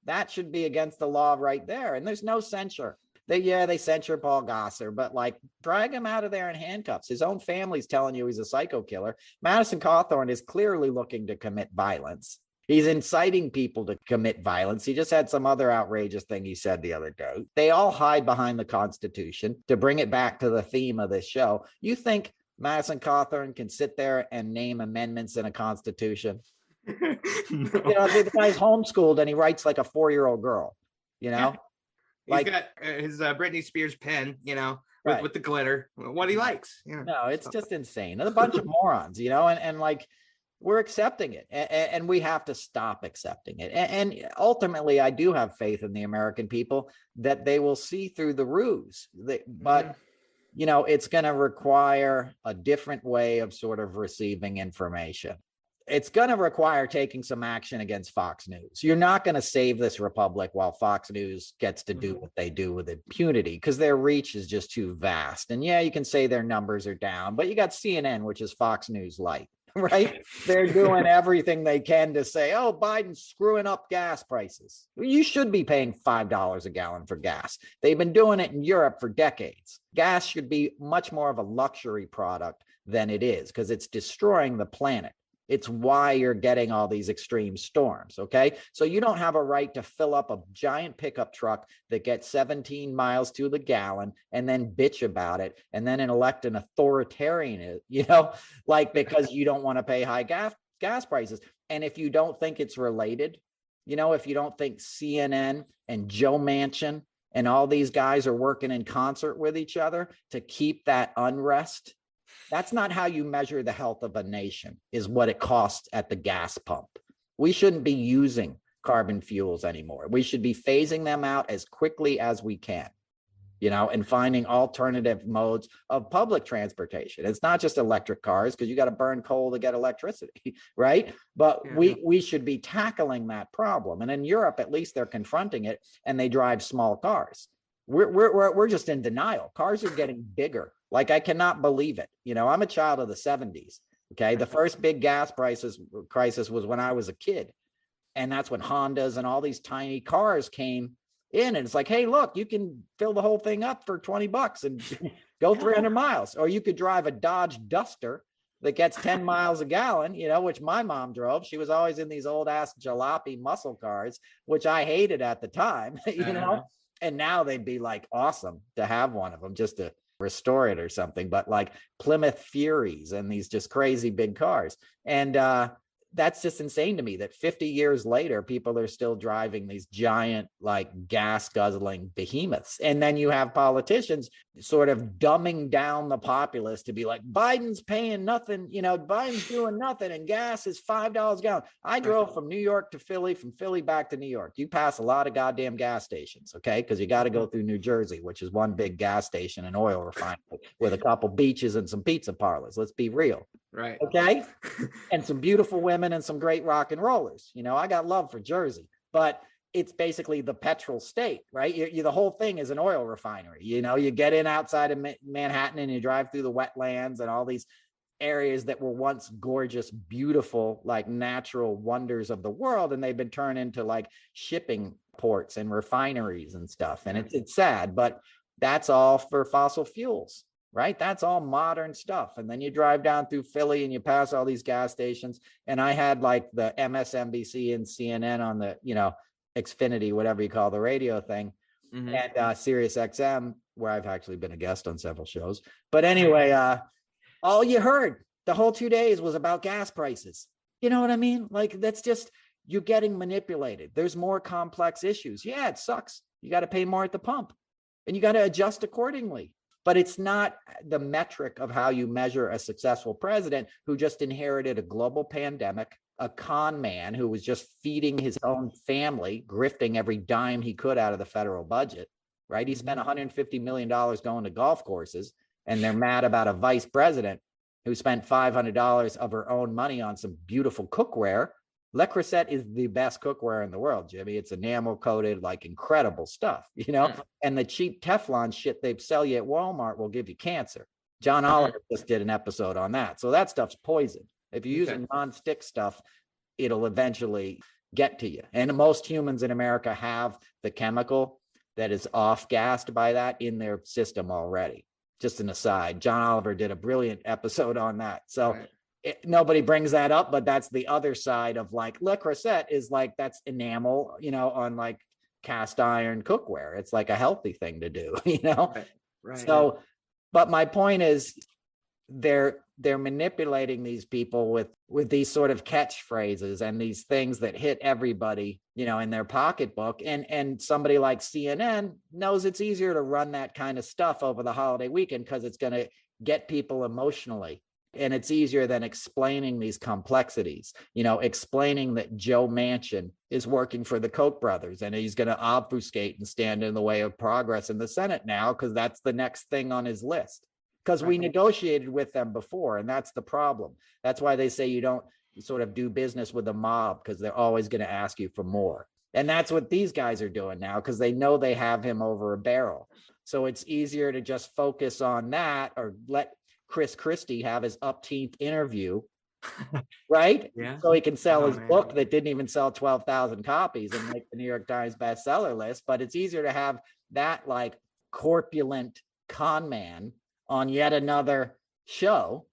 That should be against the law right there. And there's no censure. They censure Paul Gosar, but like drag him out of there in handcuffs. His own family's telling you he's a psycho killer. Madison Cawthorn is clearly looking to commit violence. He's inciting people to commit violence. He just had some other outrageous thing he said the other day. They all hide behind the Constitution. To bring it back to the theme of this show, you think Madison Cawthorn can sit there and name amendments in a Constitution? No. The guy's homeschooled and he writes like a 4-year-old girl, Yeah. He's got his Britney Spears pen, right, with the glitter, what he likes. No, it's just insane. There's a bunch of morons, and like we're accepting it, and we have to stop accepting it. And ultimately, I do have faith in the American people that they will see through the ruse. But it's going to require a different way of sort of receiving information. It's going to require taking some action against Fox News. You're not going to save this republic while Fox News gets to do what they do with impunity, because their reach is just too vast. And yeah, you can say their numbers are down, but you got CNN, which is Fox News light, right? They're doing everything they can to say, oh, Biden's screwing up gas prices. You should be paying $5 a gallon for gas. They've been doing it in Europe for decades. Gas should be much more of a luxury product than it is, because it's destroying the planet. It's why you're getting all these extreme storms, okay? So you don't have a right to fill up a giant pickup truck that gets 17 miles to the gallon and then bitch about it and then elect an authoritarian, because you don't want to pay high gas prices. And if you don't think it's related, if you don't think CNN and Joe Manchin and all these guys are working in concert with each other to keep that unrest, that's not how you measure the health of a nation, is what it costs at the gas pump. We shouldn't be using carbon fuels anymore. We should be phasing them out as quickly as we can, and finding alternative modes of public transportation. It's not just electric cars, because you got to burn coal to get electricity, right? But we should be tackling that problem. And in Europe, at least they're confronting it, and they drive small cars. We're just in denial. Cars are getting bigger. Like, I cannot believe it. I'm a child of the 70s. Okay. The first big gas crisis was when I was a kid. And that's when Hondas and all these tiny cars came in. And it's like, hey, look, you can fill the whole thing up for $20 and go 300 miles. Or you could drive a Dodge Duster that gets 10 miles a gallon, which my mom drove. She was always in these old ass jalopy muscle cars, which I hated at the time, and now they'd be like awesome to have one of them just to restore it or something. But like Plymouth Furies and these just crazy big cars. And that's just insane to me that 50 years later, people are still driving these giant, like, gas guzzling behemoths. And then you have politicians sort of dumbing down the populace to be like, Biden's paying nothing, Biden's doing nothing, and gas is $5 a gallon. I drove from New York to Philly, from Philly back to New York. You pass a lot of goddamn gas stations, okay? Because you got to go through New Jersey, which is one big gas station and oil refinery with a couple beaches and some pizza parlors. Let's be real. Right. Okay. And some beautiful women and some great rock and rollers. I got love for Jersey, but it's basically the petrol state, right? The whole thing is an oil refinery. You get in outside of Manhattan and you drive through the wetlands and all these areas that were once gorgeous, beautiful, like natural wonders of the world. And they've been turned into like shipping ports and refineries and stuff. And it's sad, but that's all for fossil fuels. Right? That's all modern stuff. And then you drive down through Philly and you pass all these gas stations. And I had like the MSNBC and CNN on the, Xfinity, whatever you call the radio thing, and Sirius XM, where I've actually been a guest on several shows. But anyway, all you heard the whole 2 days was about gas prices. You know what I mean? Like, that's just, you're getting manipulated. There's more complex issues. Yeah, it sucks. You got to pay more at the pump and you got to adjust accordingly. But it's not the metric of how you measure a successful president who just inherited a global pandemic, a con man who was just feeding his own family, grifting every dime he could out of the federal budget, right? He spent $150 million going to golf courses, and they're mad about a vice president who spent $500 of her own money on some beautiful cookware. Le Creuset is the best cookware in the world, Jimmy. It's enamel coated, like incredible stuff, and the cheap Teflon shit they sell you at Walmart will give you cancer. John Oliver just did an episode on that. So that stuff's poison. If you use non-stick stuff, it'll eventually get to you. And most humans in America have the chemical that is off-gassed by that in their system already. Just an aside, John Oliver did a brilliant episode on that. So nobody brings that up, but that's the other side of like Le Creuset is like, that's enamel, on like cast iron cookware. It's like a healthy thing to do, Right. So, but my point is they're manipulating these people with these sort of catchphrases and these things that hit everybody, in their pocketbook. And somebody like CNN knows it's easier to run that kind of stuff over the holiday weekend because it's going to get people emotionally. And it's easier than explaining these complexities, explaining that Joe Manchin is working for the Koch brothers and he's going to obfuscate and stand in the way of progress in the Senate now because that's the next thing on his list. Because we negotiated with them before, and that's the problem. That's why they say you don't sort of do business with the mob, because they're always going to ask you for more. And that's what these guys are doing now, because they know they have him over a barrel. So it's easier to just focus on that or let Chris Christie have his upteenth interview, right? Yeah. So he can sell his book that didn't even sell 12,000 copies and make the New York Times bestseller list. But it's easier to have that like corpulent con man on yet another show.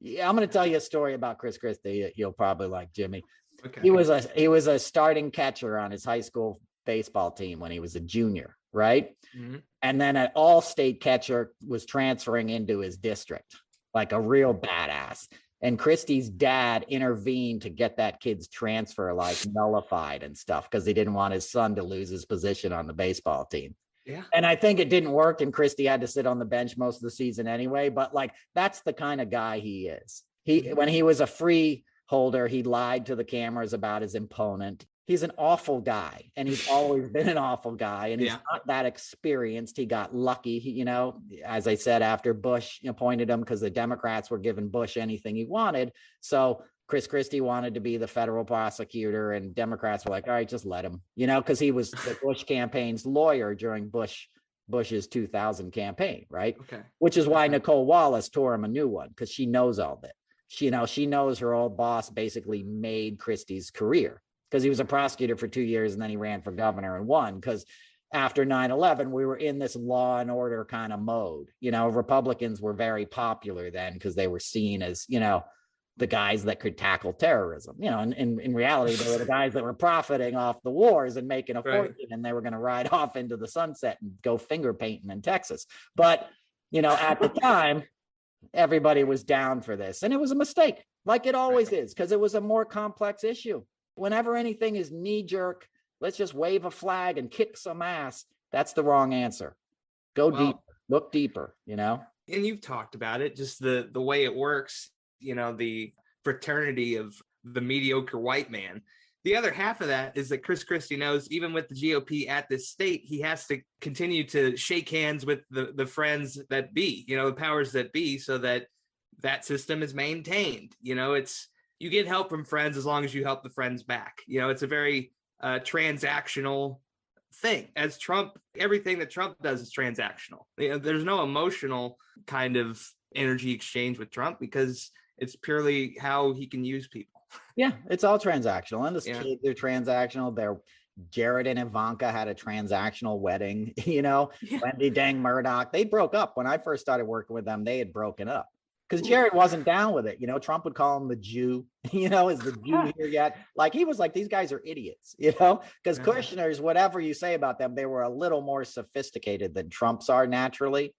Yeah, I'm going to tell you a story about Chris Christie that you'll probably like, Jimmy. Okay. He was a starting catcher on his high school baseball team when he was a junior, right? Mm-hmm. And then an all-state catcher was transferring into his district, like a real badass. And Christie's dad intervened to get that kid's transfer like nullified and stuff because he didn't want his son to lose his position on the baseball team. Yeah. And I think it didn't work, and Christie had to sit on the bench most of the season anyway. But like, that's the kind of guy he is. When he was a free holder, he lied to the cameras about his opponent. He's an awful guy, and he's always been an awful guy, and he's not that experienced. He got lucky, as I said, after Bush appointed him because the Democrats were giving Bush anything he wanted. So Chris Christie wanted to be the federal prosecutor, and Democrats were like, all right, just let him, because he was the Bush campaign's lawyer during Bush's 2000 campaign, right? Okay. Which is why Nicole Wallace tore him a new one, because she knows all that. She knows her old boss basically made Christie's career, because he was a prosecutor for 2 years and then he ran for governor and won. Because after 9/11, we were in this law and order kind of mode. Republicans were very popular then because they were seen as, the guys that could tackle terrorism. And in reality, they were the guys that were profiting off the wars and making a fortune, and they were going to ride off into the sunset and go finger painting in Texas. But, at the time, everybody was down for this. And it was a mistake, like it always is, because it was a more complex issue. Whenever anything is knee-jerk, let's just wave a flag and kick some ass, that's the wrong answer. Go deep, look deeper, And you've talked about it, just the way it works, the fraternity of the mediocre white man. The other half of that is that Chris Christie knows, even with the GOP at this state, he has to continue to shake hands with the friends that be, the powers that be, so that system is maintained. It's, you get help from friends as long as you help the friends back. It's a very transactional thing. As Trump, everything that Trump does is transactional. There's no emotional kind of energy exchange with Trump because it's purely how he can use people. Yeah, it's all transactional. And they're transactional. Jared and Ivanka had a transactional wedding, Wendy Dang Murdoch. They broke up. When I first started working with them, they had broken up. Because Jared wasn't down with it. Trump would call him the Jew, is the Jew here yet? Like, he was like, these guys are idiots, because Kushner's, whatever you say about them, they were a little more sophisticated than Trump's are naturally,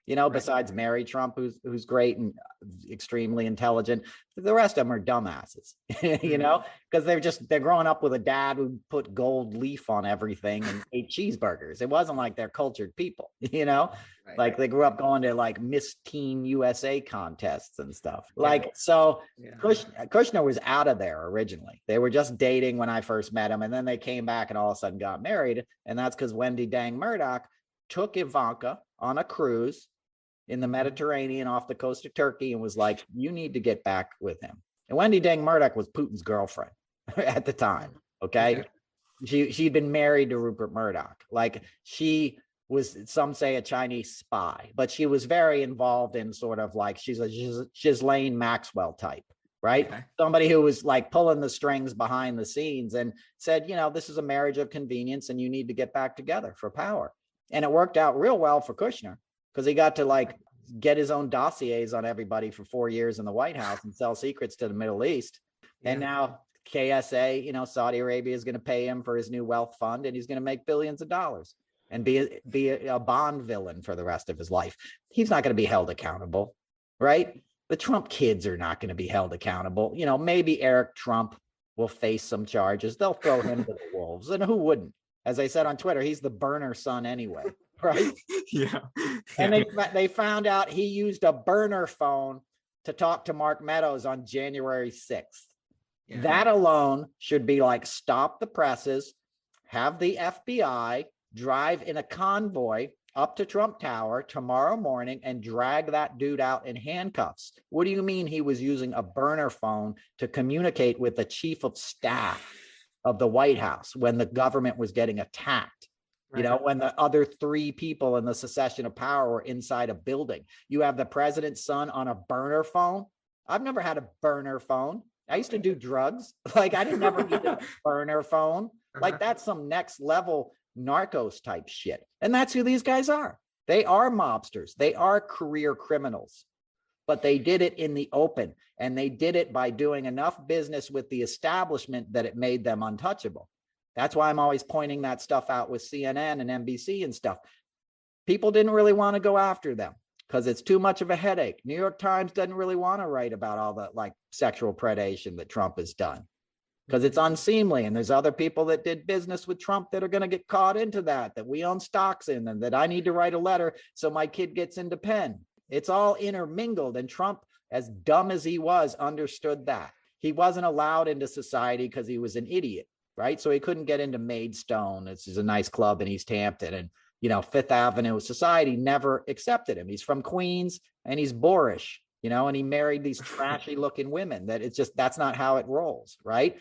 besides Mary Trump, who's great and extremely intelligent. The rest of them are dumbasses, because they're growing up with a dad who put gold leaf on everything and ate cheeseburgers. It wasn't like they're cultured people, like they grew up going to like Miss Teen USA contests and stuff. Kushner was out of there originally. They were just dating when I first met him, and then they came back and all of a sudden got married. And that's because Wendy Dang Murdoch took Ivanka on a cruise in the Mediterranean off the coast of Turkey and was like, you need to get back with him. And Wendy Dang Murdoch was Putin's girlfriend at the time. Okay. She'd been married to Rupert Murdoch. Like, she was, some say, a Chinese spy, but she was very involved in sort of like, she's a Ghislaine Maxwell type, right? Okay. Somebody who was like pulling the strings behind the scenes and said, this is a marriage of convenience and you need to get back together for power. And it worked out real well for Kushner because he got to like get his own dossiers on everybody for 4 years in the White House and sell secrets to the Middle East. Yeah. And now KSA, Saudi Arabia is going to pay him for his new wealth fund and he's going to make billions of dollars and be a Bond villain for the rest of his life. He's not going to be held accountable, right? The Trump kids are not going to be held accountable. Maybe Eric Trump will face some charges. They'll throw him to the wolves. And who wouldn't? As I said on Twitter, he's the burner son anyway, right? Yeah. And they found out he used a burner phone to talk to Mark Meadows on January 6th. Yeah. That alone should be like, stop the presses, have the FBI drive in a convoy up to Trump Tower tomorrow morning and drag that dude out in handcuffs. What do you mean he was using a burner phone to communicate with the chief of staff of the White House when the government was getting attacked? Right. When the other 3 people in the secession of power were inside a building. You have the president's son on a burner phone. I've never had a burner phone. I used to do drugs. Like, I didn't never need a burner phone. Like, that's some next level narcos type shit. And that's who these guys are. They are mobsters. They are career criminals. But they did it in the open. And they did it by doing enough business with the establishment that it made them untouchable. That's why I'm always pointing that stuff out with CNN and NBC and stuff. People didn't really want to go after them because it's too much of a headache. New York Times doesn't really want to write about all the like sexual predation that Trump has done because it's unseemly. And there's other people that did business with Trump that are going to get caught into that we own stocks in, and that I need to write a letter so my kid gets into Penn. It's all intermingled. And Trump, as dumb as he was, understood that. He wasn't allowed into society because he was an idiot, right? So he couldn't get into Maidstone. This is a nice club in East Hampton. And Fifth Avenue society never accepted him. He's from Queens and he's boorish, and he married these trashy looking women that's not how it rolls. Right.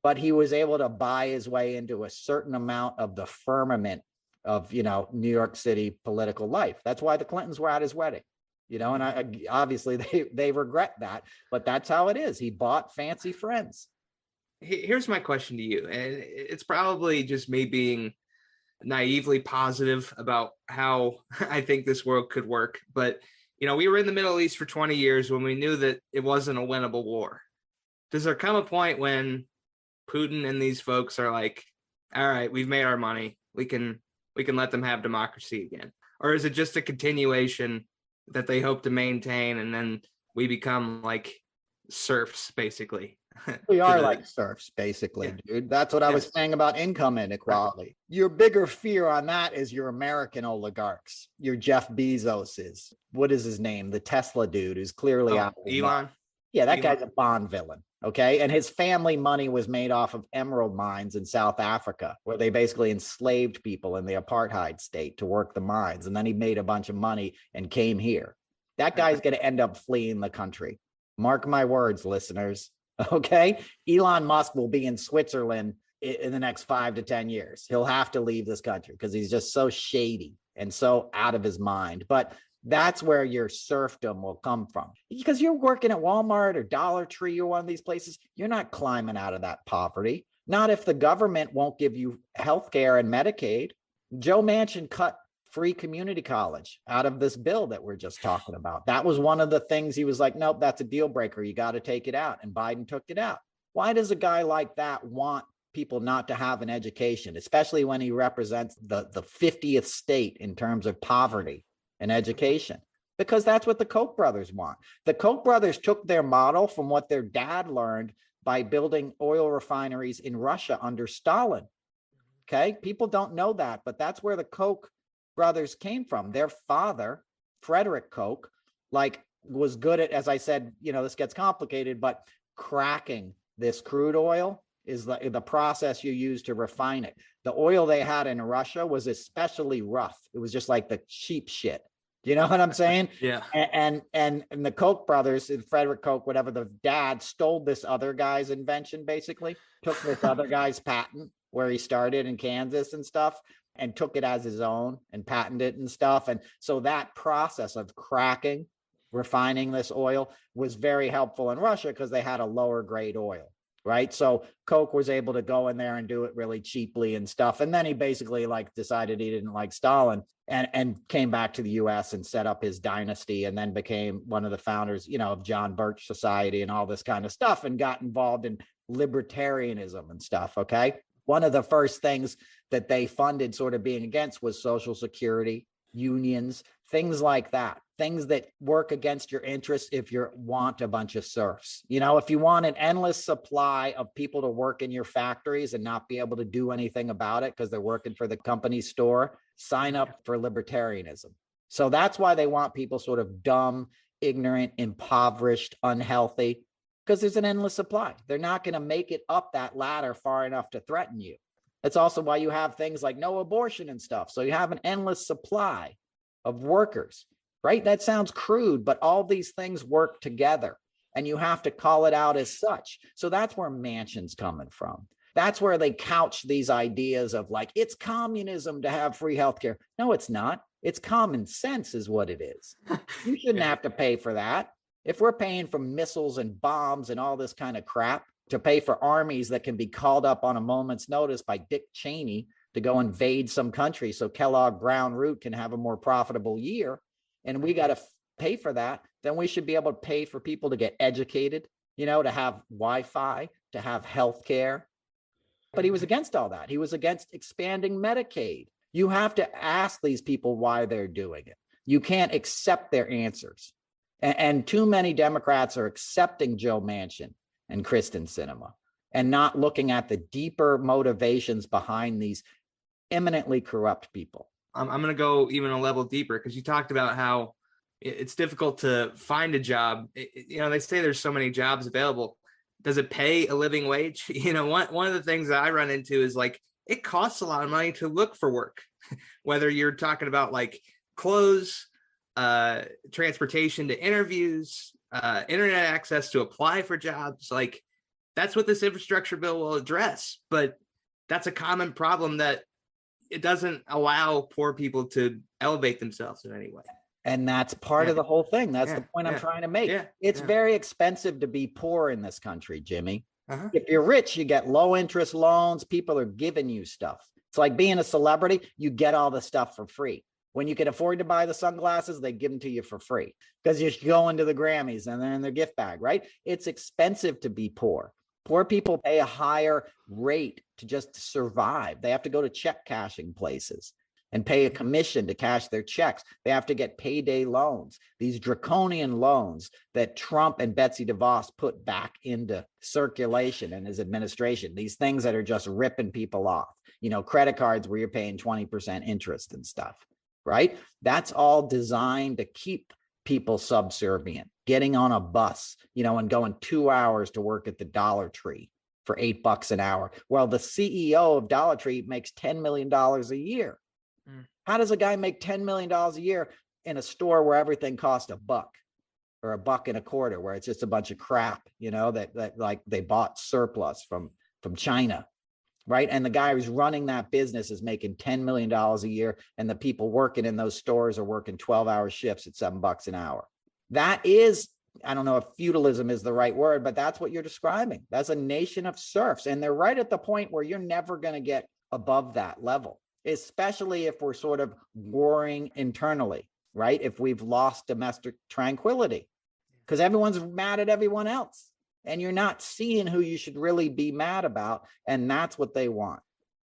But he was able to buy his way into a certain amount of the firmament of, New York City political life. That's why the Clintons were at his wedding, and obviously they regret that, but that's how it is. He bought fancy friends. Here's my question to you. And it's probably just me being naively positive about how I think this world could work. But, we were in the Middle East for 20 years when we knew that it wasn't a winnable war. Does there come a point when Putin and these folks are like, all right, we've made our money. We can let them have democracy again? Or is it just a continuation that they hope to maintain and then we become like serfs, basically? We are like serfs, basically, yeah. Dude. That's what I was saying about income inequality. Your bigger fear on that is your American oligarchs, your Jeff Bezoses. What is his name? The Tesla dude who's clearly out. Elon. Yeah, that guy's a Bond villain. Okay. And his family money was made off of emerald mines in South Africa, where they basically enslaved people in the apartheid state to work the mines. And then he made a bunch of money and came here. That guy's going to end up fleeing the country. Mark my words, listeners. Okay. Elon Musk will be in Switzerland in the next 5 to 10 years. He'll have to leave this country because he's just so shady and so out of his mind. But that's where your serfdom will come from. Because you're working at Walmart or Dollar Tree or one of these places, you're not climbing out of that poverty. Not if the government won't give you health care and Medicaid. Joe Manchin cut free community college out of this bill that we're just talking about. That was one of the things he was like, nope, that's a deal breaker. You got to take it out. And Biden took it out. Why does a guy like that want people not to have an education, especially when he represents the 50th state in terms of poverty and education? Because that's what the Koch brothers want. The Koch brothers took their model from what their dad learned by building oil refineries in Russia under Stalin. Okay. People don't know that, but that's where the Koch brothers came from. Their father, Frederick Koch, was good at, as I said, this gets complicated, but cracking this crude oil is the process you use to refine it. The oil they had in Russia was especially rough. It was just like the cheap shit. Do you know what I'm saying? Yeah. And the Koch brothers, Frederick Koch, whatever, the dad stole this other guy's invention, basically, took this other guy's patent where he started in Kansas and stuff, and took it as his own and patented it and stuff. And so that process of cracking refining this oil was very helpful in Russia because they had a lower grade oil, right? So Koch was able to go in there and do it really cheaply and stuff. And then he basically like decided he didn't like Stalin and came back to the US and set up his dynasty, and then became one of the founders, you know, of John Birch Society and all this kind of stuff, and got involved in libertarianism and stuff. Okay. One of the first things that they funded sort of being against was Social Security, unions, things like that, things that work against your interests if you want a bunch of serfs. You know, if you want an endless supply of people to work in your factories and not be able to do anything about it because they're working for the company store, sign up for libertarianism. So that's why they want people sort of dumb, ignorant, impoverished, unhealthy, because there's an endless supply. They're not going to make it up that ladder far enough to threaten you. That's also why you have things like no abortion and stuff. So you have an endless supply of workers, right? That sounds crude, but all these things work together, and you have to call it out as such. So that's where Manchin's coming from. That's where they couch these ideas of like, it's communism to have free healthcare. No, it's not. It's common sense is what it is. You shouldn't have to pay for that. If we're paying for missiles and bombs and all this kind of crap to pay for armies that can be called up on a moment's notice by Dick Cheney to go invade some country so Kellogg Brown Root can have a more profitable year, and we got to pay for that, then we should be able to pay for people to get educated, you know, to have Wi-Fi, to have health care. But he was against all that. He was against expanding Medicaid. You have to ask these people why they're doing it. You can't accept their answers. And too many Democrats are accepting Joe Manchin and Kristen Sinema and not looking at the deeper motivations behind these eminently corrupt people. I'm going to go even a level deeper, because you talked about how it's difficult to find a job. You know, they say there's so many jobs available. Does it pay a living wage? You know, one of the things that I run into is like, it costs a lot of money to look for work, whether you're talking about like clothes, transportation to interviews, internet access to apply for jobs. Like, that's what this infrastructure bill will address. But that's a common problem, that it doesn't allow poor people to elevate themselves in any way. And that's part of the whole thing. That's the point I'm trying to make. It's very expensive to be poor in this country, Jimmy. If you're rich, you get low interest loans. People are giving you stuff. It's like being a celebrity. You get all the stuff for free. When you can afford to buy the sunglasses, they give them to you for free because you go into the Grammys and they're in their gift bag, right? It's expensive to be poor. Poor people pay a higher rate to just survive. They have to go to check cashing places and pay a commission to cash their checks. They have to get payday loans, these draconian loans that Trump and Betsy DeVos put back into circulation in his administration, these things that are just ripping people off, you know, credit cards where you're paying 20% interest and stuff, right? That's all designed to keep people subservient, getting on a bus, you know, and going 2 hours to work at the Dollar Tree for $8 an hour. Well, the CEO of Dollar Tree makes $10 million a year. How does a guy make $10 million a year in a store where everything costs $1 or $1.25, where it's just a bunch of crap, you know, that like they bought surplus from China, right? And the guy who's running that business is making $10 million a year, and the people working in those stores are working 12-hour shifts at $7 an hour. That is, I don't know if feudalism is the right word, but that's what you're describing. That's a nation of serfs, and they're right at the point where you're never going to get above that level, especially if we're sort of warring internally, right? If we've lost domestic tranquility, because everyone's mad at everyone else and you're not seeing who you should really be mad about. And that's what they want.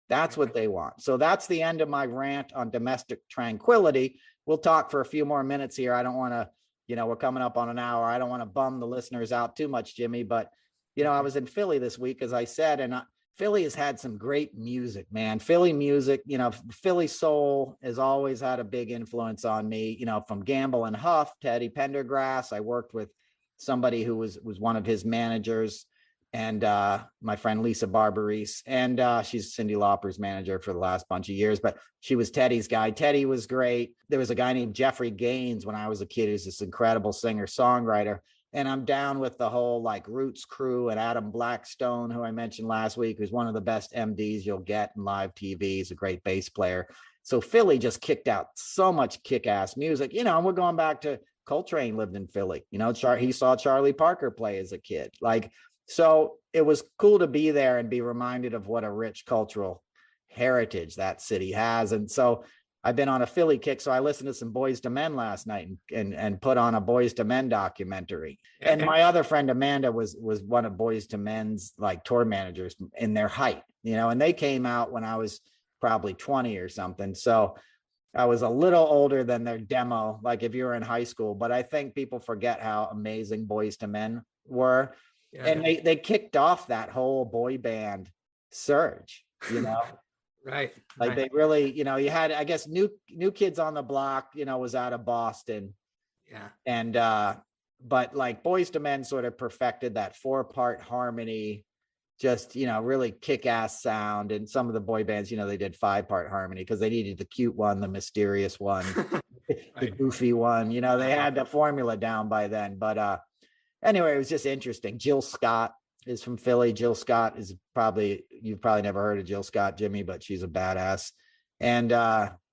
That's what they want. So that's the end of my rant on domestic tranquility. We'll talk for a few more minutes here. I don't want to, you know, we're coming up on an hour. I don't want to bum the listeners out too much, Jimmy, but, you know, I was in Philly this week, as I said, and Philly has had some great music, man. Philly music, you know, Philly soul has always had a big influence on me, you know, from Gamble and Huff to Eddie Pendergrass. I worked with somebody who was one of his managers, and my friend Lisa Barbarese, and she's Cyndi Lauper's manager for the last bunch of years, but she was Teddy's guy. Teddy was great. There was a guy named Jeffrey Gaines when I was a kid, who's this incredible singer-songwriter. And I'm down with the whole like Roots crew and Adam Blackstone, who I mentioned last week, who's one of the best MDs you'll get in live TV. He's a great bass player. So Philly just kicked out so much kick-ass music, you know, and we're going back to Coltrane lived in Philly. You know, he saw Charlie Parker play as a kid. Like, so it was cool to be there and be reminded of what a rich cultural heritage that city has. And so I've been on a Philly kick. So I listened to some Boyz II Men last night and put on a Boyz II Men documentary. Okay. And my other friend Amanda was one of Boyz II Men's like tour managers in their height, you know, and they came out when I was probably 20 or something. So I was a little older than their demo, like if you were in high school, but I think people forget how amazing Boyz II Men were. Yeah. And they kicked off that whole boy band surge, you know. Right. Like they really, you know, you had, I guess, New Kids on the Block, you know, was out of Boston. Yeah. And but like Boyz II Men sort of perfected that 4-part harmony, just, you know, really kick-ass sound. And some of the boy bands, you know, they did 5-part harmony because they needed the cute one, the mysterious one, the goofy one, you know, they had the formula down by then. But anyway, it was just interesting. Jill Scott is from Philly. Jill Scott is you've probably never heard of Jill Scott, Jimmy, but she's a badass. And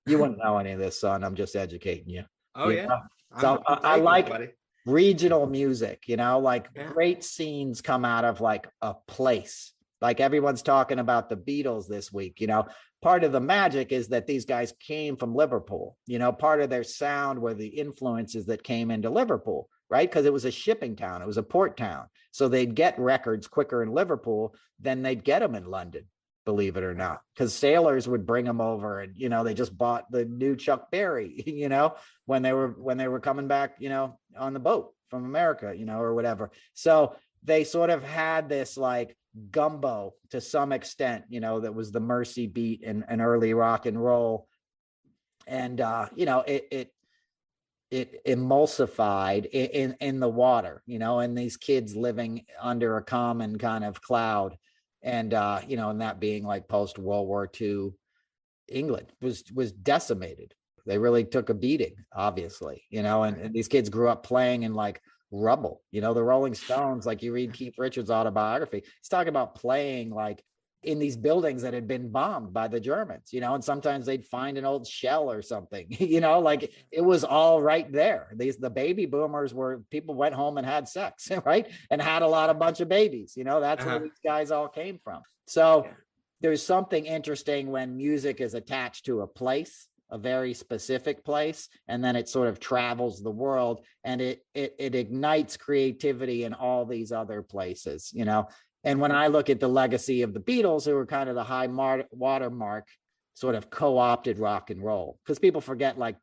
you wouldn't know any of this, son. I'm just educating you. Oh, you yeah. Know? So I like regional music, you know, like great scenes come out of like a place. Like everyone's talking about the Beatles this week, you know, part of the magic is that these guys came from Liverpool, you know, part of their sound were the influences that came into Liverpool, right? Because it was a shipping town. It was a port town. So they'd get records quicker in Liverpool than they'd get them in London, believe it or not, because sailors would bring them over and, you know, they just bought the new Chuck Berry, you know, when they were coming back, you know, on the boat from America, you know, or whatever. So they sort of had this like gumbo to some extent, you know, that was the Mercy beat and early rock and roll. And, you know, it emulsified in the water, you know, and these kids living under a common kind of cloud. And, you know, and that being like post World War II, England was decimated. They really took a beating, obviously, you know, and these kids grew up playing in like rubble, you know, the Rolling Stones, like you read Keith Richards' autobiography, he's talking about playing like in these buildings that had been bombed by the Germans, you know, and sometimes they'd find an old shell or something, you know, like it was all right there. The baby boomers people went home and had sex, right? And had a bunch of babies, you know, that's where these guys all came from. So there's something interesting when music is attached to a place, a very specific place, and then it sort of travels the world and it ignites creativity in all these other places, you know. And when I look at the legacy of the Beatles, who were kind of the high watermark, sort of co-opted rock and roll, because people forget like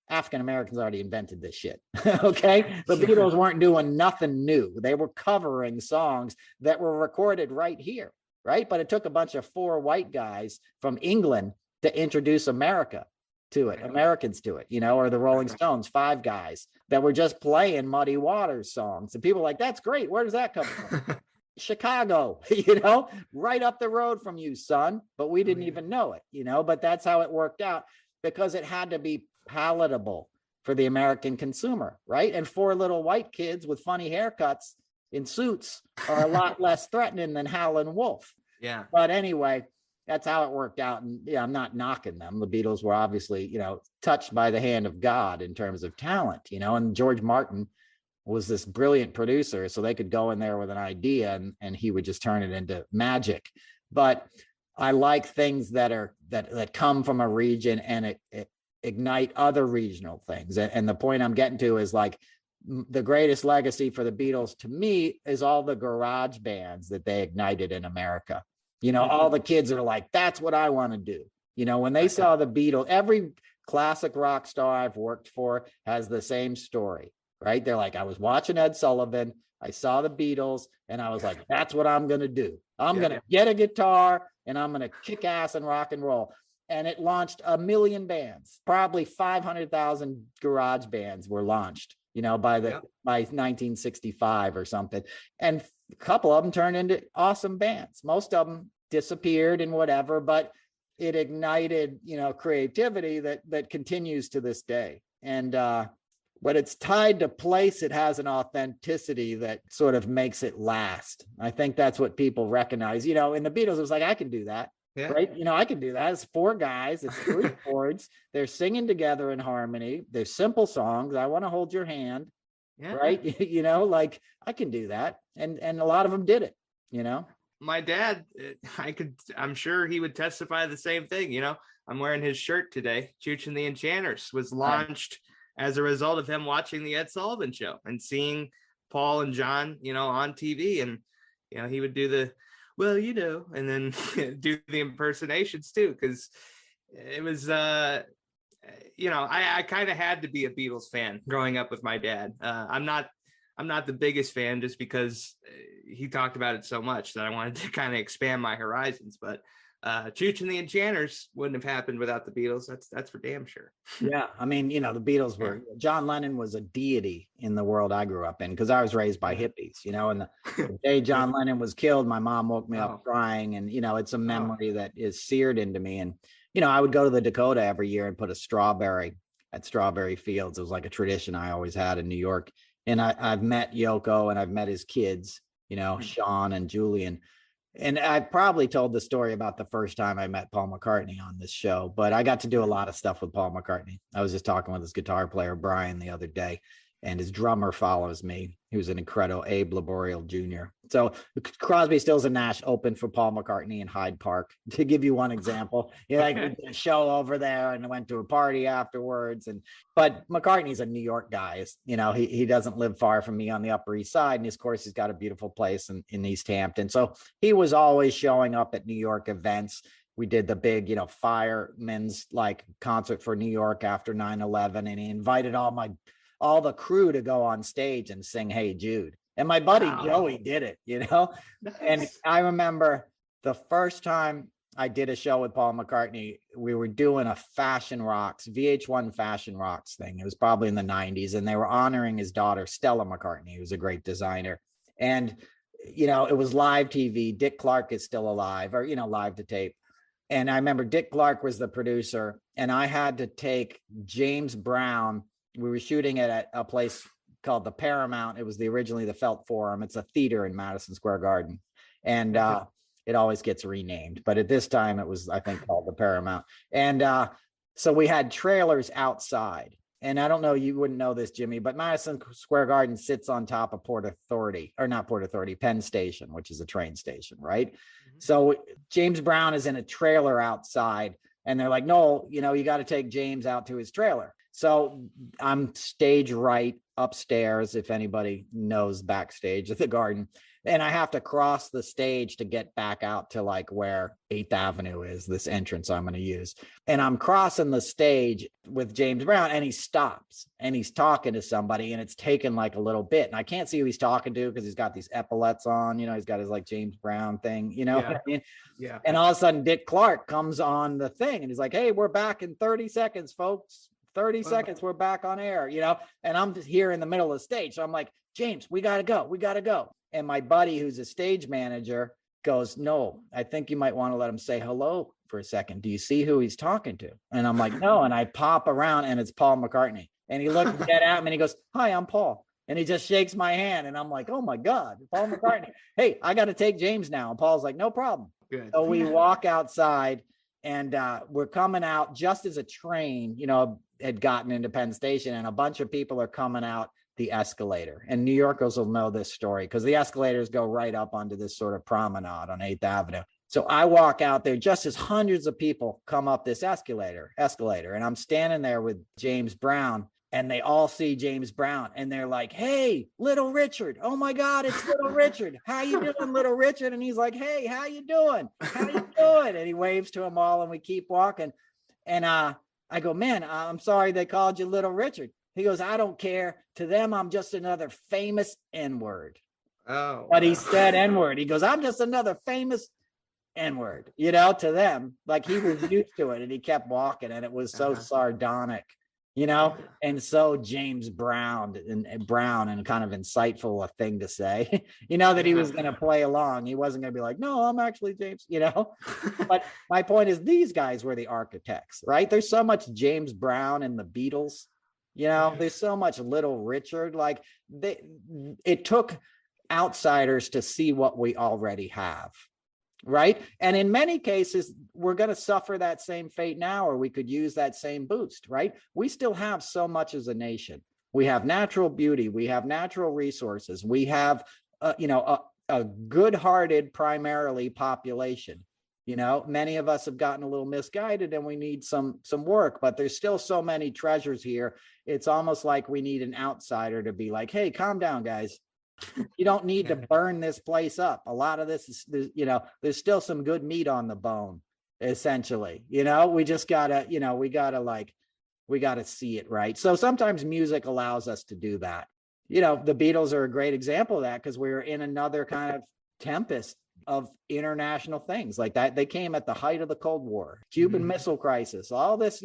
African Americans already invented this shit. Okay. The Beatles weren't doing nothing new. They were covering songs that were recorded right here. Right. But it took a bunch of 4 white guys from England to introduce Americans to it, you know, or the Rolling Stones, 5 guys that were just playing Muddy Waters songs. And people were like, that's great. Where does that come from? Chicago, you know, right up the road from you, son. But we didn't even know it, you know, but that's how it worked out because it had to be palatable for the American consumer, right? And 4 little white kids with funny haircuts in suits are a lot less threatening than Howlin' Wolf. Yeah. But anyway, that's how it worked out. And yeah, I'm not knocking them. The Beatles were obviously, you know, touched by the hand of God in terms of talent, you know, and George Martin was this brilliant producer, so they could go in there with an idea and he would just turn it into magic. But I like things that come from a region and it ignite other regional things. And the point I'm getting to is like the greatest legacy for the Beatles to me is all the garage bands that they ignited in America. You know, all the kids are like, that's what I want to do. You know, when they saw the Beatles, every classic rock star I've worked for has the same story. Right. They're like, I was watching Ed Sullivan. I saw the Beatles and I was like, that's what I'm going to do. I'm going to get a guitar and I'm going to kick ass and rock and roll. And it launched 1 million bands, probably 500,000 garage bands were launched, you know, by 1965 or something. And a couple of them turned into awesome bands. Most of them disappeared and whatever, but it ignited, you know, creativity that continues to this day. And, when it's tied to place, it has an authenticity that sort of makes it last. I think that's what people recognize. You know, in the Beatles, it was like, I can do that. Yeah. right? I can do that. It's four guys, it's three chords, they're singing together in harmony, they're simple songs. I Want to Hold Your Hand, Yeah. right? Like I can do that. And a lot of them did it. My dad, I'm sure he would testify the same thing. I'm wearing his shirt today. Chooch and the Enchanters was launched as a result of him watching the Ed Sullivan Show and seeing Paul and John, on TV. And, he would do the, well, and then do the impersonations too. Cause it was, I kind of had to be a Beatles fan growing up with my dad. I'm not the biggest fan just because he talked about it so much that I wanted to kind of expand my horizons. But Chooch and the Enchanters wouldn't have happened without the Beatles. That's for damn sure. Yeah. I mean, the Beatles were, John Lennon was a deity in the world I grew up in because I was raised by hippies, and the day John Lennon was killed, my mom woke me up crying. And, it's a memory that is seared into me. And, I would go to the Dakota every year and put a strawberry at Strawberry Fields. It was like a tradition I always had in New York. And I've met Yoko and I've met his kids, Sean and Julian. And I probably told the story about the first time I met Paul McCartney on this show, but I got to do a lot of stuff with Paul McCartney. I was just talking with his guitar player, Brian, the other day, and his drummer follows me. He was an incredible Abe Laboriel Jr. So Crosby, Stills and Nash opened for Paul McCartney in Hyde Park, to give you one example. Like we did a show over there and went to a party afterwards. But McCartney's a New York guy. He doesn't live far from me on the Upper East Side. And of course, he's got a beautiful place in East Hampton. So he was always showing up at New York events. We did the big, firemen's concert for New York after 9/11, and he invited all the crew to go on stage and sing Hey Jude. And my buddy Joey did it, Nice. And I remember the first time I did a show with Paul McCartney, we were doing a Fashion Rocks, VH1 Fashion Rocks thing. It was probably in the 90s, and they were honoring his daughter, Stella McCartney, who's a great designer. And, it was live TV. Dick Clark is still alive, or, live to tape. And I remember Dick Clark was the producer, and I had to take James Brown. We were shooting it at a place called the Paramount. It was originally the Felt Forum. It's a theater in Madison Square Garden. And it always gets renamed. But at this time, it was, I think, called the Paramount. And so we had trailers outside. And I don't know, you wouldn't know this, Jimmy, but Madison Square Garden sits on top of Penn Station, which is a train station, right? Mm-hmm. So James Brown is in a trailer outside. And they're like, no, you got to take James out to his trailer. So I'm stage right upstairs, if anybody knows backstage at the Garden. And I have to cross the stage to get back out to where 8th Avenue is, this entrance I'm going to use. And I'm crossing the stage with James Brown, and he stops and he's talking to somebody, and it's taken a little bit. And I can't see who he's talking to because he's got these epaulets on, he's got his James Brown thing, what I mean? Yeah. And all of a sudden Dick Clark comes on the thing and he's like, hey, we're back in 30 seconds, folks. 30 seconds, we're back on air, and I'm just here in the middle of the stage. So I'm like, James, we got to go. And my buddy, who's a stage manager, goes, no, I think you might want to let him say hello for a second. Do you see who he's talking to? And I'm like, no. And I pop around and it's Paul McCartney. And he looks dead at me and he goes, hi, I'm Paul. And he just shakes my hand. And I'm like, oh my God, Paul McCartney. Hey, I got to take James now. And Paul's like, no problem. Good. So we walk outside, and we're coming out just as a train, had gotten into Penn Station, and a bunch of people are coming out the escalator. And New Yorkers will know this story because the escalators go right up onto this sort of promenade on 8th Avenue. So I walk out there just as hundreds of people come up this escalator, and I'm standing there with James Brown, and they all see James Brown, and they're like, hey, Little Richard. Oh my God, it's Little Richard. How you doing, Little Richard? And he's like, hey, how you doing? And he waves to them all, and we keep walking. And I go, man, I'm sorry they called you Little Richard. He goes, I don't care. To them, I'm just another famous N-word. Oh, but he said N-word. He goes, I'm just another famous N-word, to them. He was used to it, and he kept walking, and it was so sardonic, and so James Brown and kind of insightful a thing to say, that he was going to play along. He wasn't going to be like, no, I'm actually James, But my point is, these guys were the architects, right? There's so much James Brown in the Beatles, there's so much Little Richard. It took outsiders to see what we already have, right? And in many cases, we're going to suffer that same fate now, or we could use that same boost, right? We still have so much as a nation. We have natural beauty. We have natural resources. We have, a good-hearted, primarily population. Many of us have gotten a little misguided and we need some work, but there's still so many treasures here. It's almost like we need an outsider to be like, hey, calm down, guys. You don't need to burn this place up. A lot of this is, there's still some good meat on the bone, essentially. We just gotta, we gotta see it, right? So sometimes music allows us to do that. The Beatles are a great example of that, because we were in another kind of tempest of international things like that. They came at the height of the Cold War, Cuban Missile Crisis, all this,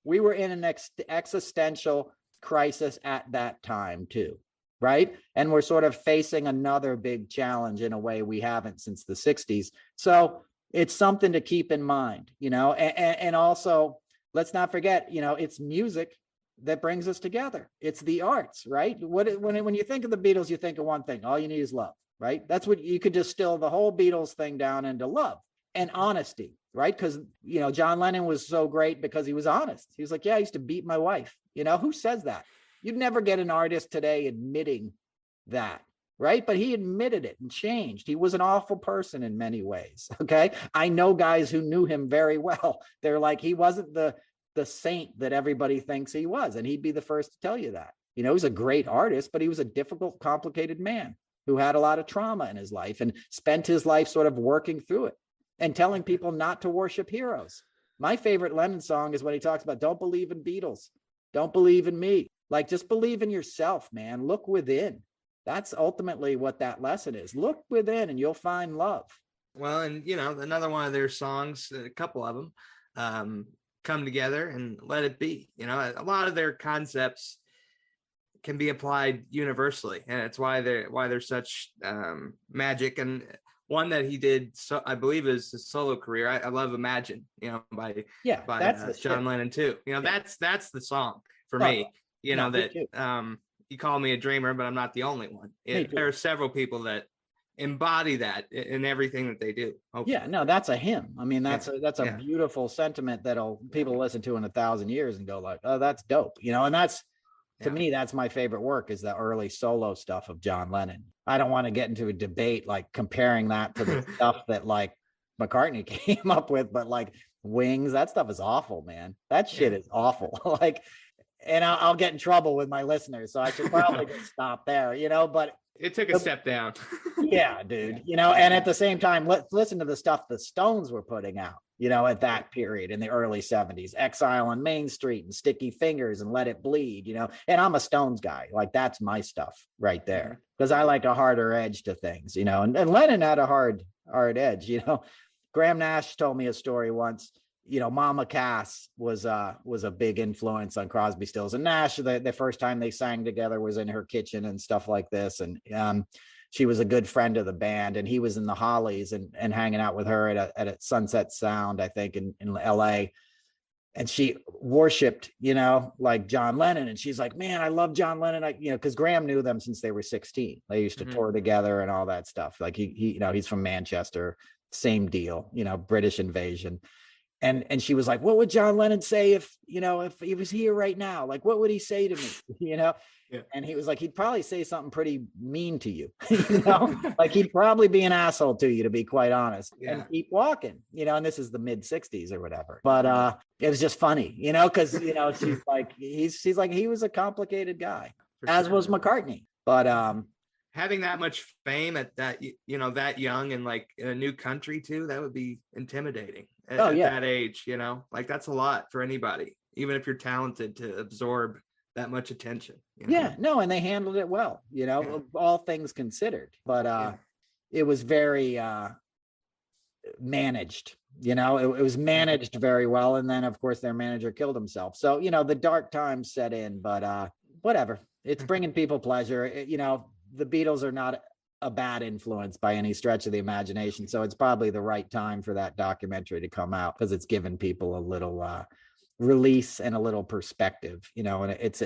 we were in an existential crisis at that time too. Right. And we're sort of facing another big challenge in a way we haven't since the 60s. So it's something to keep in mind, and also let's not forget, it's music that brings us together. It's the arts, right? When you think of the Beatles, you think of one thing: all you need is love, right? That's what you could distill the whole Beatles thing down into: love and honesty, right? Because, John Lennon was so great because he was honest. He was like, yeah, I used to beat my wife. Who says that? You'd never get an artist today admitting that, right? But he admitted it and changed. He was an awful person in many ways, okay? I know guys who knew him very well. They're like, he wasn't the saint that everybody thinks he was, and he'd be the first to tell you that. He's a great artist, but he was a difficult, complicated man who had a lot of trauma in his life and spent his life sort of working through it and telling people not to worship heroes. My favorite Lennon song is when he talks about, don't believe in Beatles, don't believe in me. Like, just believe in yourself, man. Look within. That's ultimately what that lesson is. Look within and you'll find love. Well, and, another one of their songs, a couple of them, Come Together and Let It Be. A lot of their concepts can be applied universly. And it's why they're such magic. And one that he did, so I believe, is his solo career. I love Imagine, by John Lennon too. That's the song for me. You call me a dreamer, but I'm not the only one. There are several people that embody that in everything that they do. Hopefully. Yeah, no, that's a hymn. I mean, that's a beautiful sentiment that'll people listen to in 1,000 years and go like, oh, that's dope. And that's, to me, that's my favorite work, is the early solo stuff of John Lennon. I don't want to get into a debate like comparing that to the stuff that like McCartney came up with, but like Wings, that stuff is awful, man. That shit is awful. And I'll get in trouble with my listeners, so I should probably just stop there, but it took a step down. Yeah, dude, and at the same time, let's listen to the stuff the Stones were putting out, at that period in the early 70s, Exile on Main Street and Sticky Fingers and Let It Bleed, and I'm a Stones guy. Like, that's my stuff right there, because I like a harder edge to things, and Lennon had a hard edge, Graham Nash told me a story once. Mama Cass was a big influence on Crosby, Stills, and Nash. The first time they sang together was in her kitchen and stuff like this. And she was a good friend of the band, and he was in the Hollies and hanging out with her at a Sunset Sound, I think, in LA. And she worshiped, like John Lennon. And she's like, man, I love John Lennon. Because Graham knew them since they were 16. They used to tour together and all that stuff. Like he's from Manchester, same deal, British invasion. And she was like, what would John Lennon say if he was here right now? Like, what would he say to me? And he was like, he'd probably say something pretty mean to you, like he'd probably be an asshole to you, to be quite honest, and keep walking, and this is the mid 60s or whatever. But it was just funny, because, she's like, she's like, he was a complicated guy, as was McCartney. But having that much fame at that, that young and like in a new country too, that would be intimidating at that age, like that's a lot for anybody, even if you're talented, to absorb that much attention. Yeah, no, and they handled it well, all things considered, but it was very managed, it was managed very well. And then of course their manager killed himself. So, the dark times set in, but whatever, it's bringing people pleasure. The Beatles are not a bad influence by any stretch of the imagination. So it's probably the right time for that documentary to come out, because it's given people a little release and a little perspective, and it's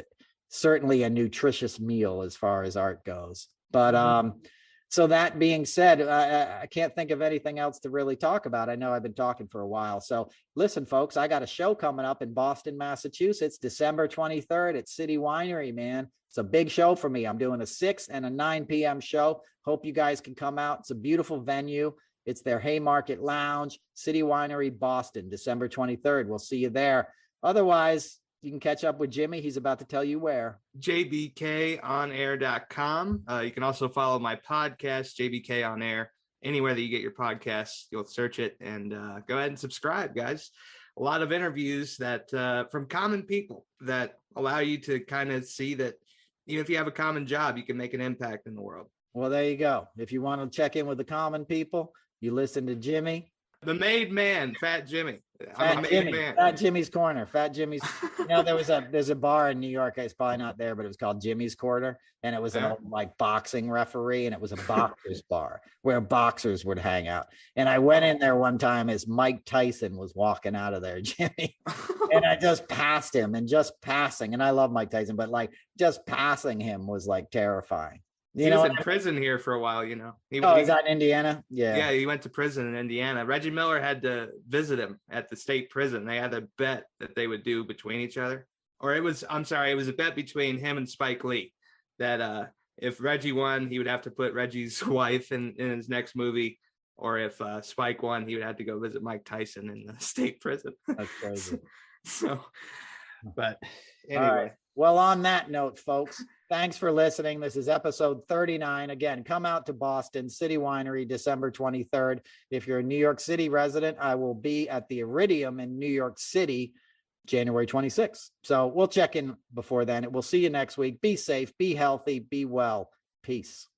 certainly a nutritious meal as far as art goes. But So that being said, I can't think of anything else to really talk about. I know I've been talking for a while. So listen, folks, I got a show coming up in Boston, Massachusetts, December 23rd at City Winery, man. It's a big show for me. I'm doing a 6 and a 9 p.m. show. Hope you guys can come out. It's a beautiful venue. It's their Haymarket Lounge, City Winery, Boston, December 23rd. We'll see you there. Otherwise, you can catch up with Jimmy. He's about to tell you where. jbkonair.com. You can also follow my podcast, JBK On Air, anywhere that you get your podcasts. You'll search it and go ahead and subscribe, guys. A lot of interviews that from common people that allow you to kind of see that even if you have a common job, you can make an impact in the world. Well, there you go. If you want to check in with the common people, you listen to Jimmy. The made man, Fat Jimmy. Fat Jimmy's Corner. Fat Jimmy's. There's a bar in New York. It's probably not there, but it was called Jimmy's Corner, and it was an old boxing referee, and it was a boxers bar where boxers would hang out. And I went in there one time as Mike Tyson was walking out of there, Jimmy, and I just passed him, and just passing. And I love Mike Tyson, but just passing him was terrifying. He was in prison here for a while, Is that in Indiana? Yeah. Yeah, he went to prison in Indiana. Reggie Miller had to visit him at the state prison. They had a bet that they would do between each other. Or it was a bet between him and Spike Lee that if Reggie won, he would have to put Reggie's wife in his next movie. Or if Spike won, he would have to go visit Mike Tyson in the state prison. That's crazy. But anyway. All right. Well, on that note, folks, thanks for listening. This is episode 39. Again, come out to Boston, City Winery, December 23rd. If you're a New York City resident, I will be at the Iridium in New York City, January 26th. So we'll check in before then. We'll see you next week. Be safe, be healthy, be well. Peace.